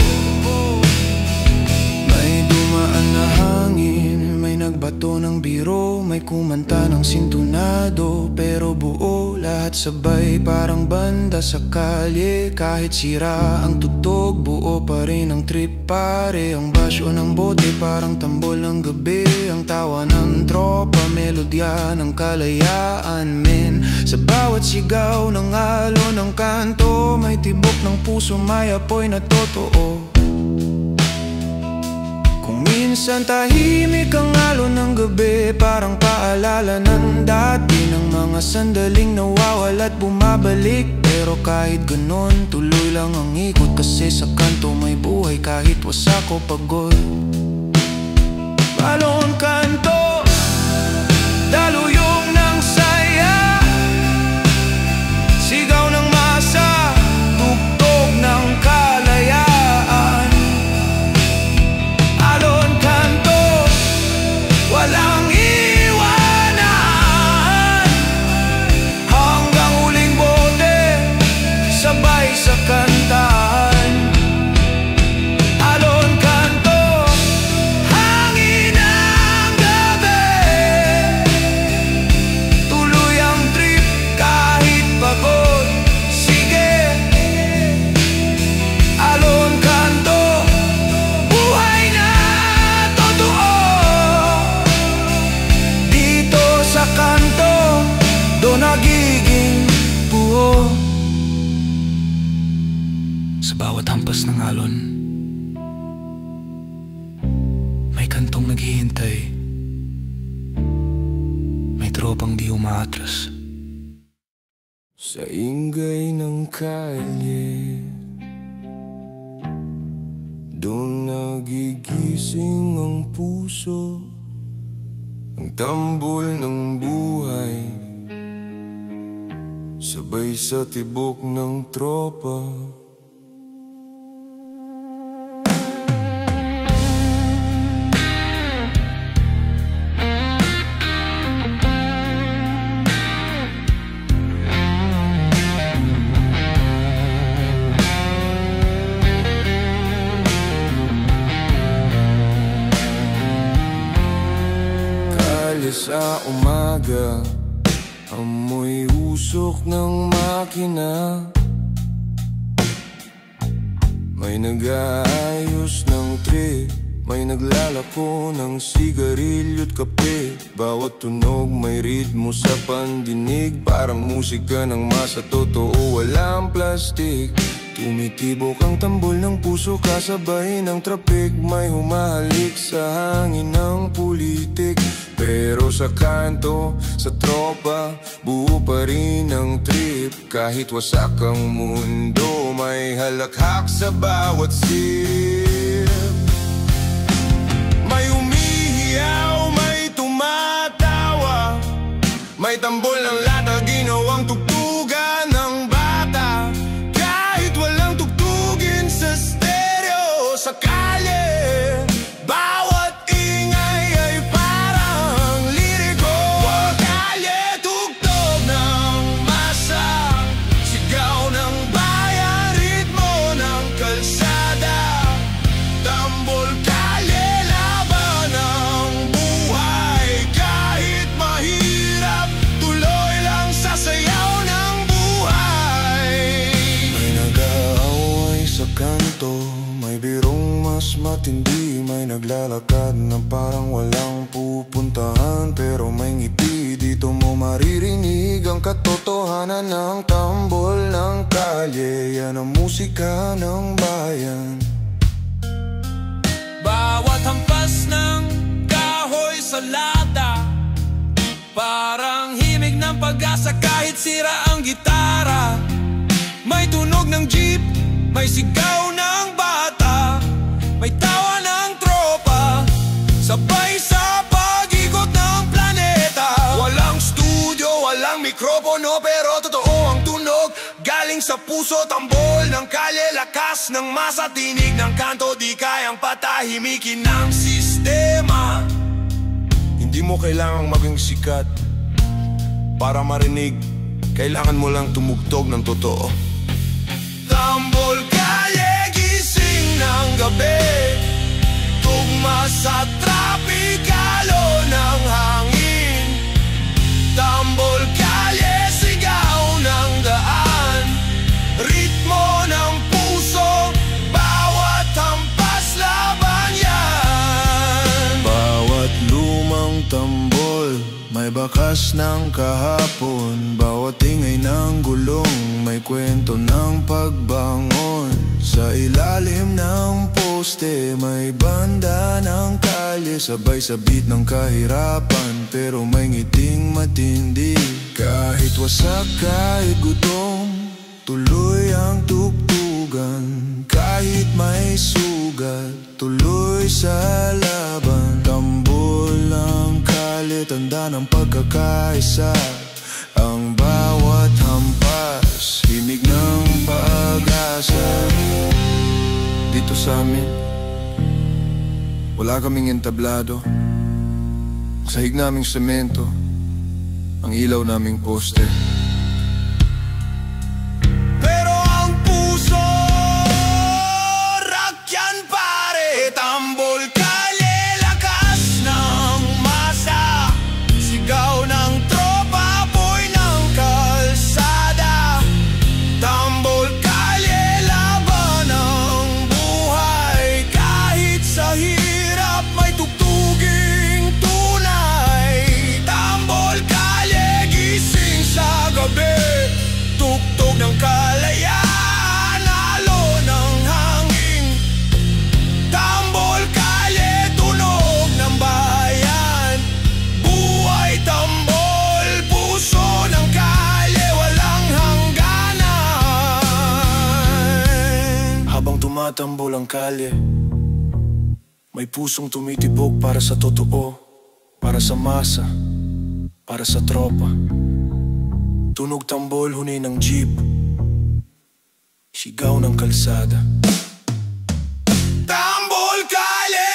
May dumaan na hangin, may nagbato ng biro, may kumanta ng sintunado, pero buo lahat sabay parang banda sa kalye. Kahit sira ang tugtog, buo pa rin ang trip pare. Ang basyo ng bote parang tambol ng gabi, ang tawa ng tropa, melodya ng kalayaan men. Sa bawat sigaw ng alon ng kanto, may tibok ng puso, may apoy na totoo. Minsan tahimik ang alon ng gabi, parang paalala ng dati, ng mga sandaling nawawala at bumabalik. Pero kahit ganon, tuloy lang ang ikot, kasi sa kanto may buhay kahit wasak o pagod. Alon kanto, daluyong ng saya, sigaw ng masa, tugtog ng kalayaan. Walang iwanan, hanggang huling bote, sabay sa kantahan. Alon kanto, hangin ng gabi, tuloy ang trip kahit pagod. Sige, alon kanto, buhay na totoo. Sa kanto, doon nagiging buo. Sa bawat hampas ng alon, may kantong naghihintay, may tropang di umaatras. Sa ingay ng kalye, doon nagigising ang puso, ang tambol ng buhay, sabay sa tibok ng tropa. Sa umaga, amoy usok ng makina, may nag-aayos ng trip, may naglalako ng sigarilyo't kape. Bawat tunog may ritmo sa pandinig, parang musika ng masa, totoo, walang plastik. Tumitibok ang tambol ng puso kasabay ng trapik, may humahalik sa hangin ng pulitik. Pero sa kanto, sa tropa, buo pa rin ang trip. Kahit wasak ang mundo, may halakhak sa bawat sip. May umihiyaw, may tumatawa, may tambol ng lata, ginawang tugtugan ng bata. Kahit walang tugtugin sa stereo, sa kalye, bawat ingay ay parang liriko. Kalye, tugtog ng masa, sigaw ng bayan, ritmo matindi, may naglalakad na parang walang pupuntahan, pero may ngiti. Dito mo maririnig ang katotohanan ng tambol ng kalye. Yan ang musika ng bayan. Bawat hampas ng kahoy sa lata, parang himig ng pag-asa kahit sira ang gitara. May tunog ng jeep, may sigaw ng bata, may tawa ng tropa, sabay sa pag-ikot ng planeta. Walang studio, walang mikropono, pero totoo ang tunog. Galing sa puso, tambol ng kalye, lakas ng masa, tinig ng kanto, di kayang patahimikin ng sistema. Hindi mo kailangang maging sikat para marinig, kailangan mo lang tumugtog ng totoo. Tambol kalye, gising ng gabi, tugma sa trapikalo ng hangin. Tambol kalye, sigaw ng daan, ritmo ng puso, bawat hampas laban yan. Bawat lumang tambol, may bakas ng kahapon. Bawat ingay ng gulong, may kwento ng pagbangon. Sa ilalim ng poste, may banda ng kalye, sabay sa beat ng kahirapan, pero may ngiting matindi. Kahit wasak, kahit gutom, tuloy ang tugtugan. Kahit may sugat, tuloy sa laban. Tambol ang kalye, tanda ng pagkakaisa. Ang bawat hampas, himig ng pag-asa. Dito sa amin, wala kaming entablado. Sahig naming semento, ang ilaw naming poste. Pero ang puso, rakyan pare. Tambol kalye, lakas ng masa, sigaw ng tropa, boy ng kalsada. Tambol kalye, laban ng buhay, kahit sa hirap may tugtuging tunay. Tambol kalye, gising sa gabi, tugtog ng kalayaan, halo ng hangin. Tambol kalye, tunog ng bayan, buhay tambol, puso ng kalye, walang hangganan. Habang tumatambol ang kalye, may pusong tumitibok para sa totoo, para sa masa, para sa tropa. Tunog tambol, huni ng jeep, sigaw ng kalsada. Tambol kalye,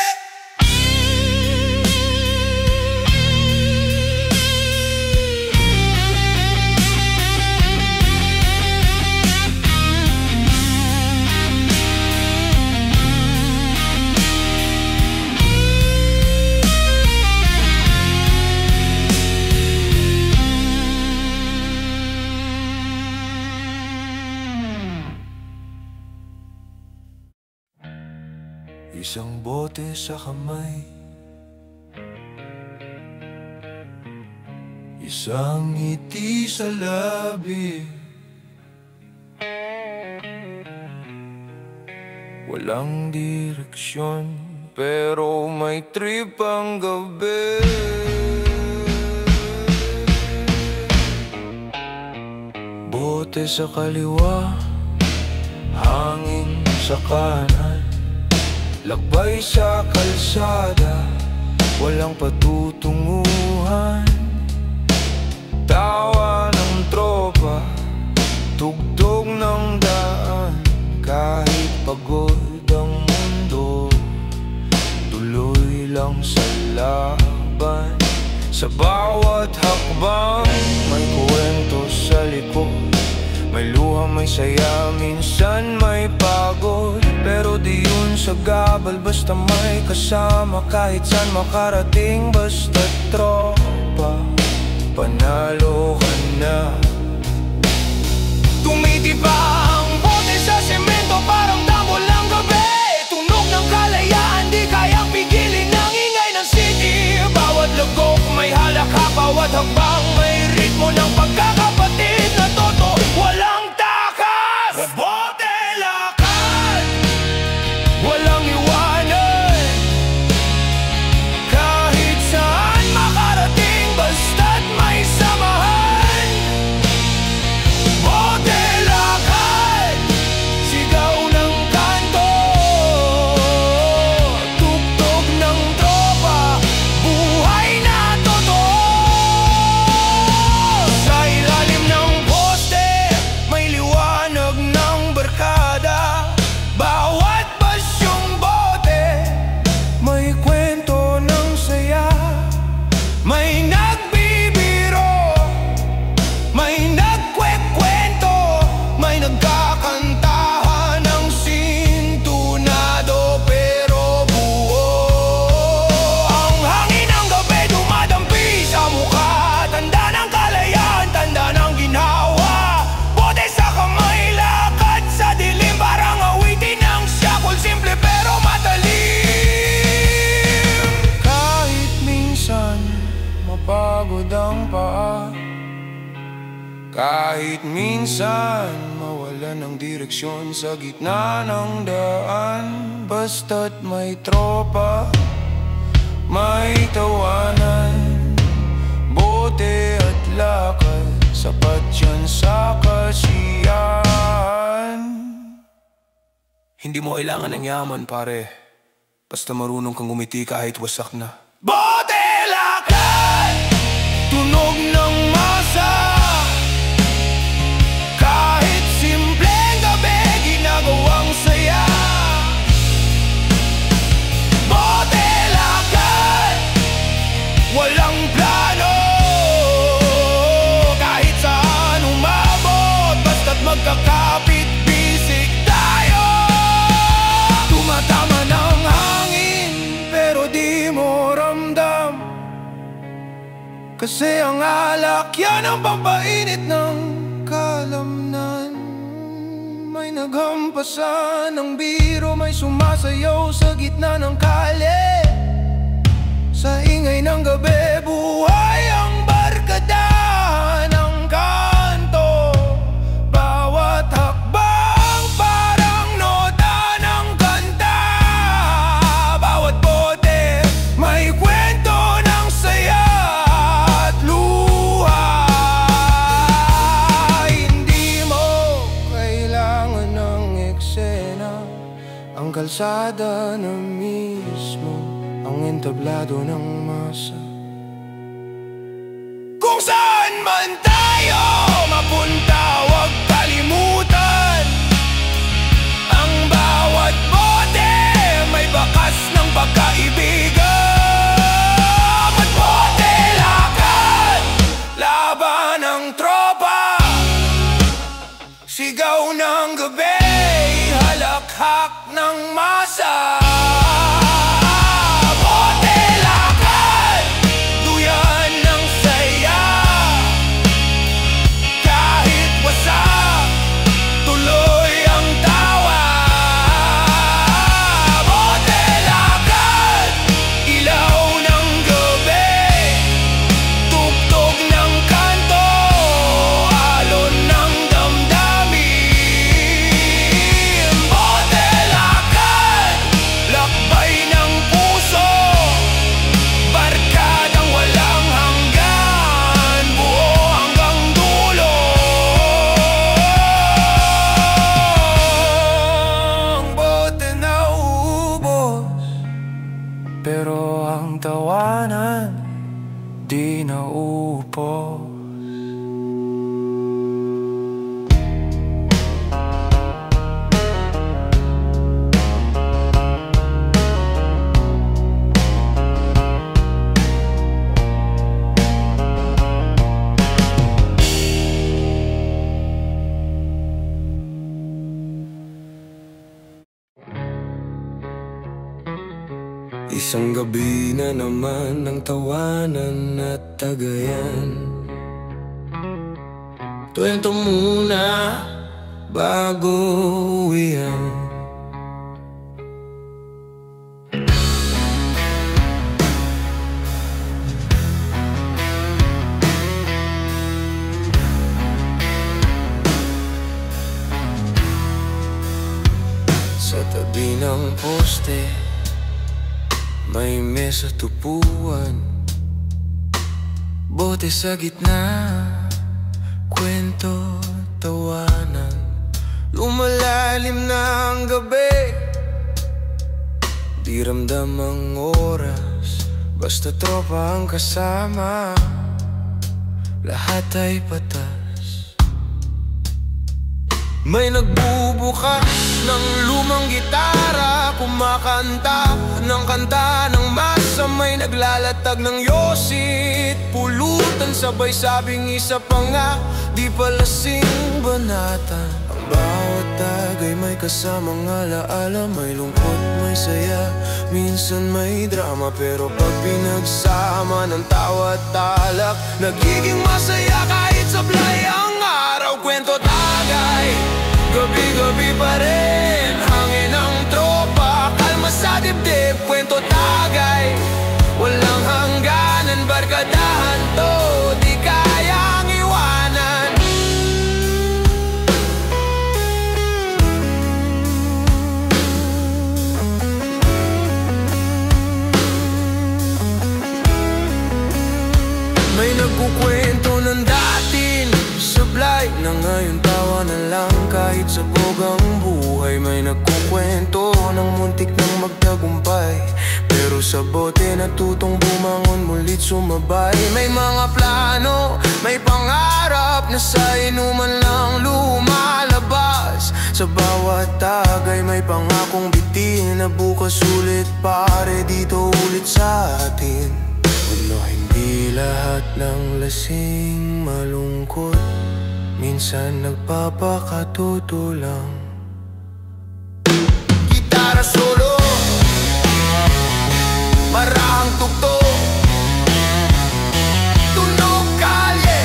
Isang bote sa kamay, isang ngiti sa labi, walang direksyon, pero may trip ang gabi. Bote sa kaliwa, hangin sa kanan, lakbay sa kalsada, walang patutunguhan. Tawa ng tropa, tugtog ng daan. Kahit pagod ang mundo, tuloy lang sa laban. Sa bawat hakbang, may kwento sa likod, may luha, may saya, minsan may pagod. Pero di yun sa gabal, basta may kasama. Kahit saan makarating, basta tropa, panalo ka na. Tumitiba ang bote sa semento, parang tambol ng gabi, tunog ng kalayaan. direksyon sa gitna ng daan. Basta't may tropa, may tawanan, bote at lakad, sapat yan sa kasiyahan. Hindi mo kailangan ng yaman pare, basta marunong kang ngumiti kahit wasak na. Bote, lakad, tunog ng masa, kahit simpleng gabi, ginagawang saya. Bote, lakad, walang plano, kahit saan umabot, basta't magkakapit bisig tayo. Tumatama ng hangin, pero di mo ramdam, kasi ang alak yan ang pampainit ng kalamnan. May naghampasan ng biro, may sumasayaw sa gitna ng kalye. Sa ingay ng gabi, buhay ang barkadahan ng kanto. Bawat hakbang parang nota ng kanta. Bawat bote may kwento ng saya at luha. Hindi mo kailangan ng eksena, ang kalsada na mismo ang entablado ng masa. Kung saan man tayo mapunta, huwag kalimutan, ang bawat bote may bakas ng pagkaibigan. At bote, lakad, laban ng tropa, sigaw ng gabi, halakhak ng masa. Pero ang tawanan di naupos. Isang gabi na naman ng tawanan at tagayan. Tuwento muna bago uwian. Sa tabi ng poste may mesa tupuan, bote sa gitna, kwento, tawanan. Lumalalim na ang gabi, di ramdam ang oras, basta tropa ang kasama, lahat ay patas. May nagbubukas ng lumang gitara, kumakanta ng kanta ng masa. May naglalatag ng yosit, pulutan, sabay sabing isa pa nga, di palasing banatan. Ang bawat tagay may kasamang alaala, may lungkot, may saya, minsan may drama. Pero pag pinagsama ng tawa at talak, nagiging masaya kahit sablay ang araw. Kwento tagay, gabi-gabi pa rin, hangin ng tropa, kalma sa dibdib. Kwento tagay, walang hangganan, barkadahan to, di kayang iwanan. Sabog ang buhay, may nagkukwento ng muntik ng magtagumpay, pero sa bote natutong bumangon mulit sumabay. May mga plano, may pangarap na sa inuman lang lumalabas. Sa bawat tagay may pangakong bitin na bukas ulit pare dito ulit sa atin. Wala, hindi lahat ng lasing malungkot, minsan nagpapakatuto lang. Gitara solo, marahang tugtog, tunog kalye,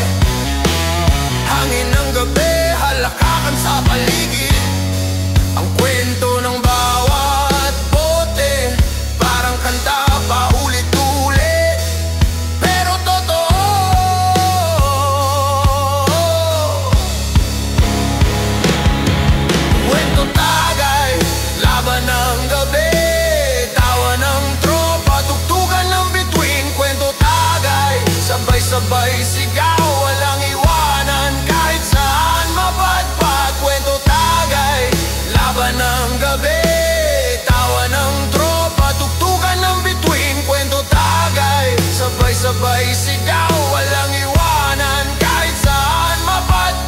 hangin ng gabi, halakakan sa paligid. Ang kwento ng bawat bote, parang kanta paulit-ulit, pero totoo. Kwento tagay, laban ng gabi, tawa ng tropa, tugtugan ng bituin. Kwento tagay, sabay-sabay sigaw, walang iwanan kahit saan mapadpad. Kwento tagay, laban ng gabi, tawa ng tropa, tugtugan ng bituin. Kwento tagay, sabay-sabay sigaw, walang iwanan kahit saan mapadpad.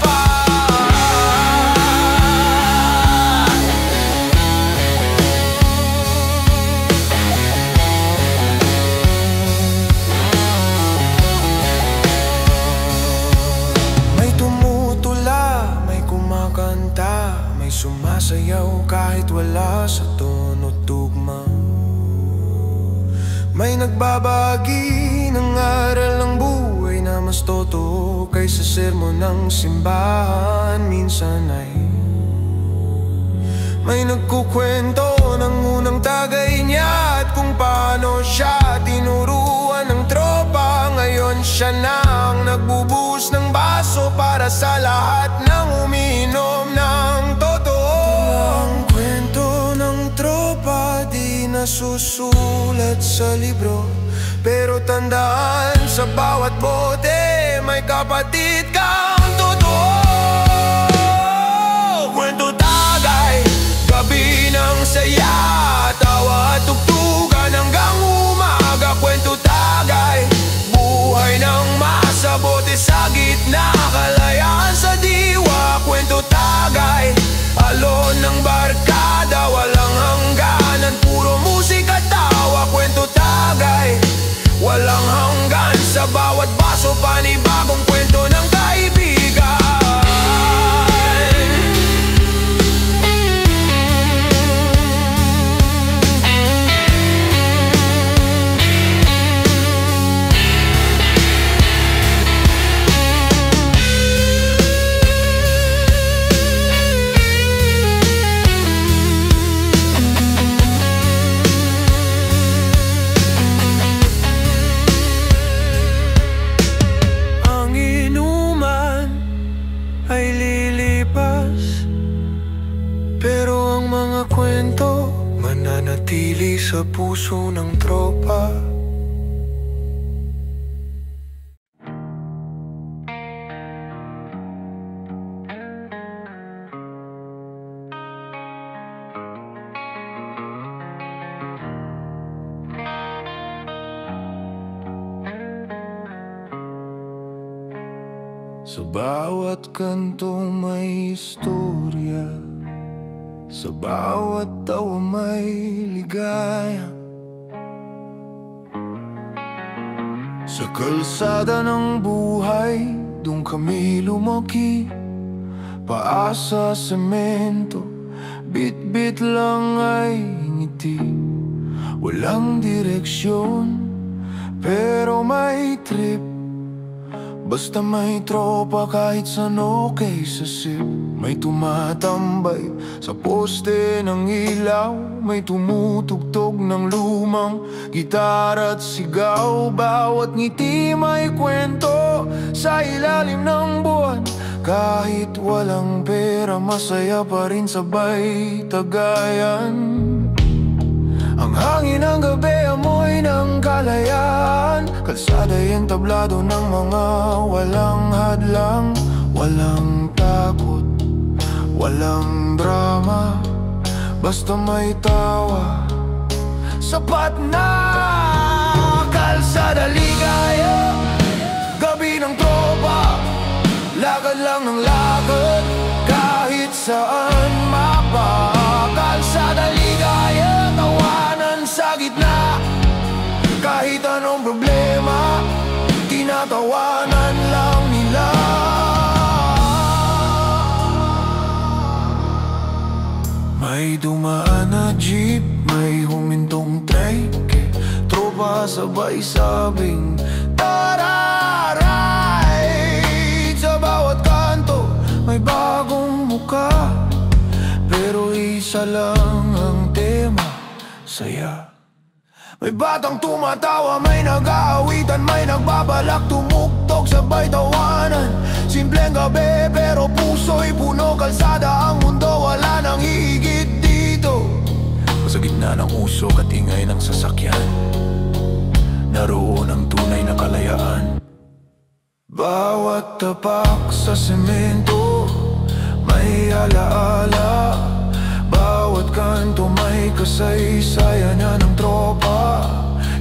May tumutula, may kumakanta, may sumasayaw kahit wala sa tono tugma. May nagbabagi ng aral ng buhay na mas totoo kaysa sermon ng simbahan. Minsan ay may nagkukwento ng unang tagay niya at kung paano siya tinuruan ng tropa. Ngayon siya nang nagbubuhos ng baso para sa lahat ng umiinom ng totoo. Ang kwento ng tropa di nasusulat sa libro, pero tandaan, sa bawat bote may kapatid kang totoo. Kwento tagay, gabi ng saya, tawa at tugtugan hanggang umaga. Kwento tagay, buhay ng masa, bote sa gitna, kalayaan sa diwa. Kwento tagay, alon ng barkada, walang hangganan, puro musika tawa. Kwento tagay, walang hanggan, sa bawat baso panibagong kwento ng kaibigan. Pero ang mga kwento mananatili sa puso ng tropa. Sa bawat kanto may istorya, sa bawat tawa may ligaya. Sa kalsada ng buhay, doon kami lumaki. Paasa, semento, bit-bit lang ay ngiti. Walang direksyon, pero may trip. Basta may tropa kahit saan okay sa sip. May tumatambay sa poste ng ilaw, may tumutugtog ng lumang gitara at sigaw. Bawat ngiti may kwento sa ilalim ng buwan. Kahit walang pera, masaya pa rin sabay tagayan. Ang hangin ng gabi, amoy ng kalayaan. Kalsada yung tablado ng mga walang hadlang. Walang takot, Walang drama, basta may tawa. Sapat na kalsada ligaya, gabi ng tropa, lakad lang ng lakad, kahit saan mapa. Kalsada ligaya, tawanan sa gitna, kahit anong problema, tinatawanan lang nila. May dumaan na jeep, may humintong trike, tropa sabay sabing Tararay! Sa bawat kanto, may bagong muka, pero isa lang ang tema, saya. May batang tumatawa, may nag-aawitan, may nagbabalak tumugtog, sabay tawanan. Simpleng gabi pero puso'y puno, kalsada ang mundo, wala nang hihigit dito. Sa gitna ng usok at ingay ng sasakyan, naroon ang tunay na kalayaan. Bawat tapak sa semento, may alaala. Bawat kanto may kasaysayan na ng tropa.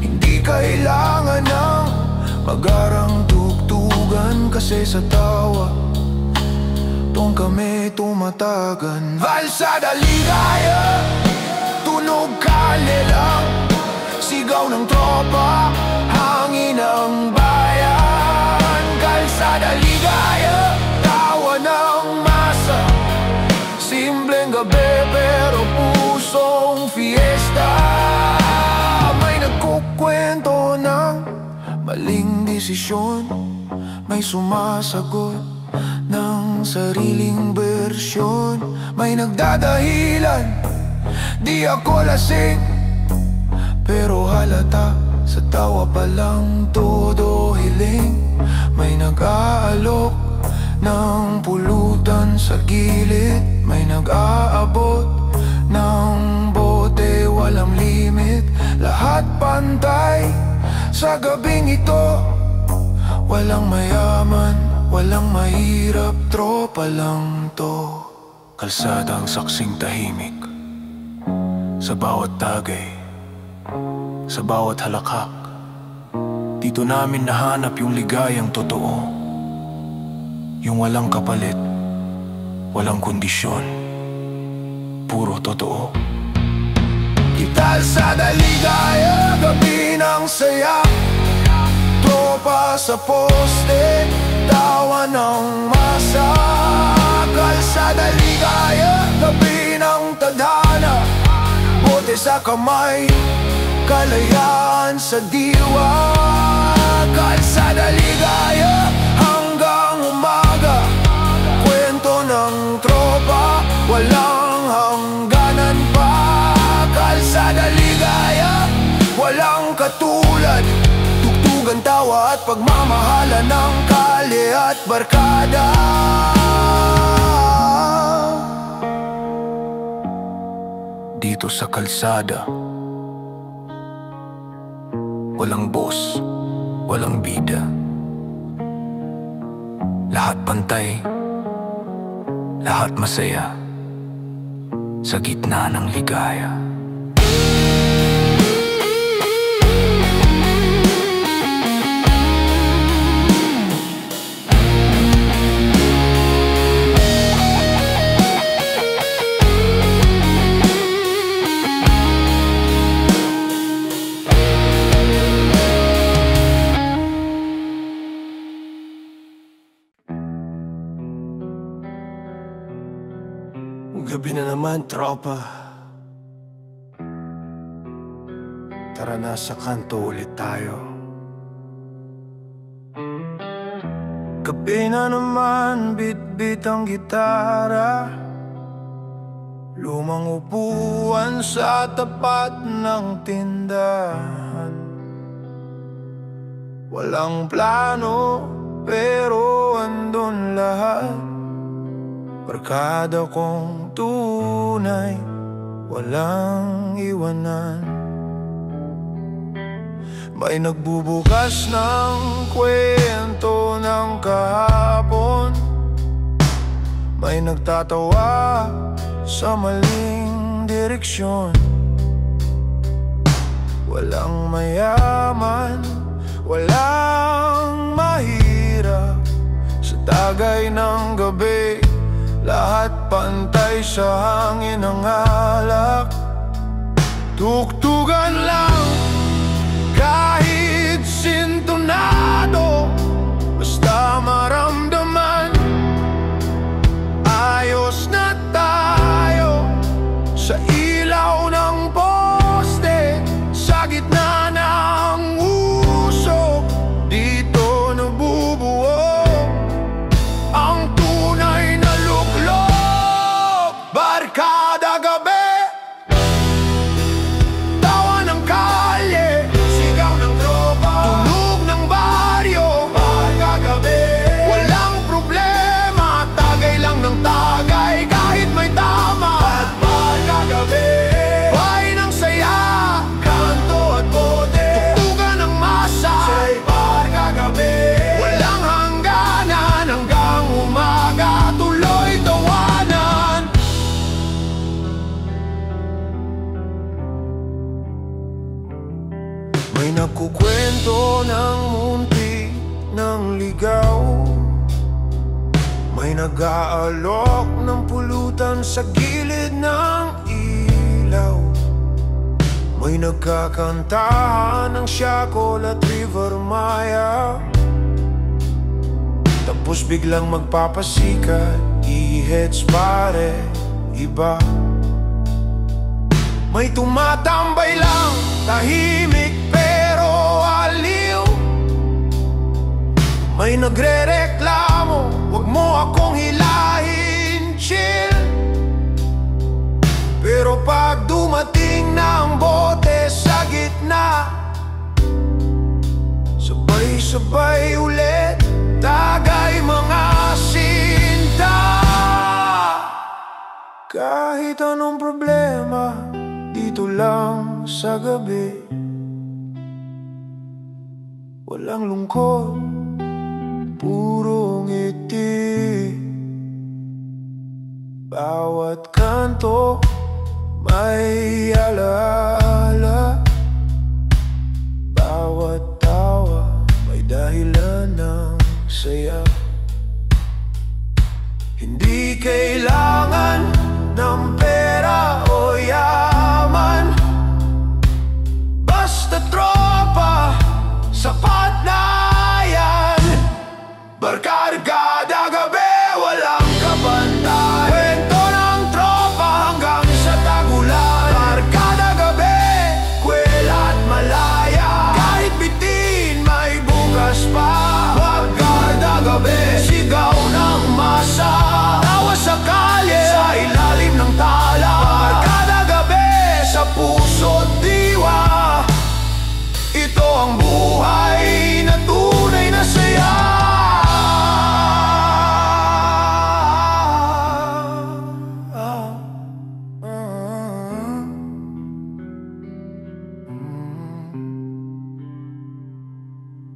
Hindi kailangan ng magarang tugtugan, kasi sa tawa doon kami tumatagan. Kalsada ligaya, tunog kalye lang, sigaw ng tropa, hangin ng bayan. Kalsada ligaya, tawa ng masa, simpleng gabi pero pusong fiesta. May nagkukwento ng maling desisyon, may sumasagot ng sariling bersyon. May nagdadahilan, di ako lasing, pero halata sa tawa pa lang todo hiling. May nag-aalok ng pulutan sa gilid, may nag-aabot ng bote, walang limit. Lahat pantay sa gabing ito, walang mayaman, walang mahirap, tropa lang to. Kalsada ang saksing tahimik, sa bawat tagay, sa bawat halakak. Dito namin nahanap yung ligayang totoo, yung walang kapalit, walang kondisyon, puro totoo. Kalsada ligaya, gabi ng saya, tropa sa poste, tawa ng masa. Kalsada ligaya, gabi ng tadhana, bote sa kamay, kalayaan sa diwa. Kalsada ligaya, hanggang umaga, kwento ng tropa, walang hangganan pa. Kalsada ligaya, walang katulad, tugtugan, tawa at pagmamahala ng kalye at barkada. Dito sa kalsada, walang boss, walang bida, lahat pantay, lahat masaya, sa gitna ng ligaya. Gabi na naman, tropa. Tara na sa kanto ulit tayo. Gabi na naman, bit-bit ang gitara, lumang upuan sa tapat ng tindahan. Walang plano, pero andun lahat. Barkada kong tunay, walang iwanan. May nagbubukas ng kwento ng kahapon, May nagtatawa sa maling direksyon. Walang mayaman, walang mahirap. Sa tagay ng gabi, lahat pantay sa hangin ng alak. Tugtugan lang, kahit sintonado, basta maramdaman. Ayos na tayo sa ilaw ng poste, sa gitna ng usok. Dito nabubuo ang tunay na luklok. Barkada gabi, tawa ng kalye, sigaw ng tropa, tunog ng baryo. Barkada gabi, walang problema, tagay lang ng tagay kahit may tama. At barkada gabi, bahay ng saya, kanto at bote, tugtugan ng masa. Say barkada gabi, walang hangganan, hanggang umaga tuloy tawanan. May nagkukwento ng munti ng ligaw, may nag-aalok ng pulutan sa gilid ng ilaw, may nagkakantahan ng Siakol at River Maya. Tapos biglang magpapasikat, ihets pare, iba. May tumatambay lang, tahimik pero aliw. May nagre-reklamo, wag mo akong hilahin, chill. Pero pag dumating na ang bote sa gitna, sabay-sabay ulit, tagay mga sinta. Kahit anong problema, dito lang sa gabi. Walang lungkot, puro ngiti. Bawat kanto may alaala, bawat tawa may dahilan ng saya. Hindi kailangan ng pera o yaman, basta tropa, sapat na yan. Barkada gabi, walang kabantay, kwento ng tropa hanggang sa tagulan. Barkada gabi, kwela at malaya, kahit bitin may bukas pa. Barkada gabi, sigaw ng masa, tawa sa kalye, sa ilalim ng tala. Barkada gabi, sa puso't diwa, ito ang buhay na tunay na saya.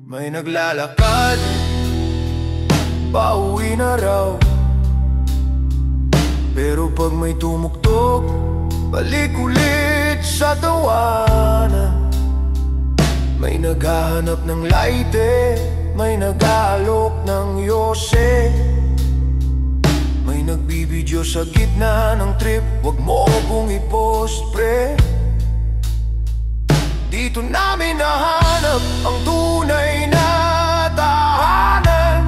May naglalakad, pauwi na raw, pero pag may tumuktok, balik ulit sa tawanan. May naghahanap ng laite, may nag-aalok ng yose, may nagbibidyo sa gitna ng trip, wag mo kong i-post pre. Dito namin nahanap ang tunay na tahanan,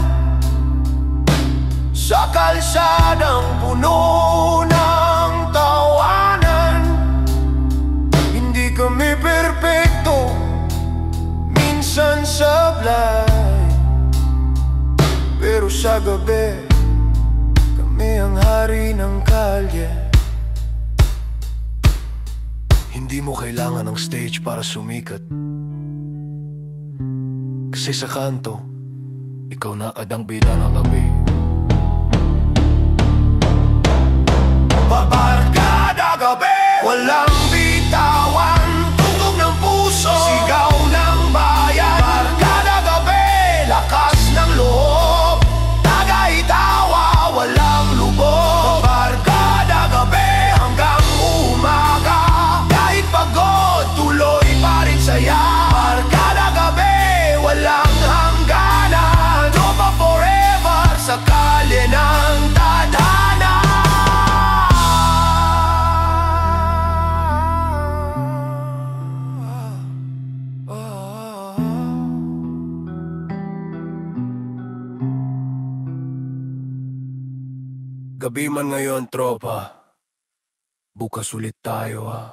sa kalsadang puno ng tawanan. Hindi kami perpekto, minsan sablay, pero sa gabi kami ang hari ng kalye. Hindi mo kailangan ng stage para sumikat, kasi sa kanto, ikaw na agad ang bida ng gabi. Barkada gabi, walang bitawan, tugtog ng puso, sigaw ng bayan. Barkada gabi, lakas ng loob, tagay tawa, walang lubog. Gabi man ngayon tropa, bukas ulit tayo ha.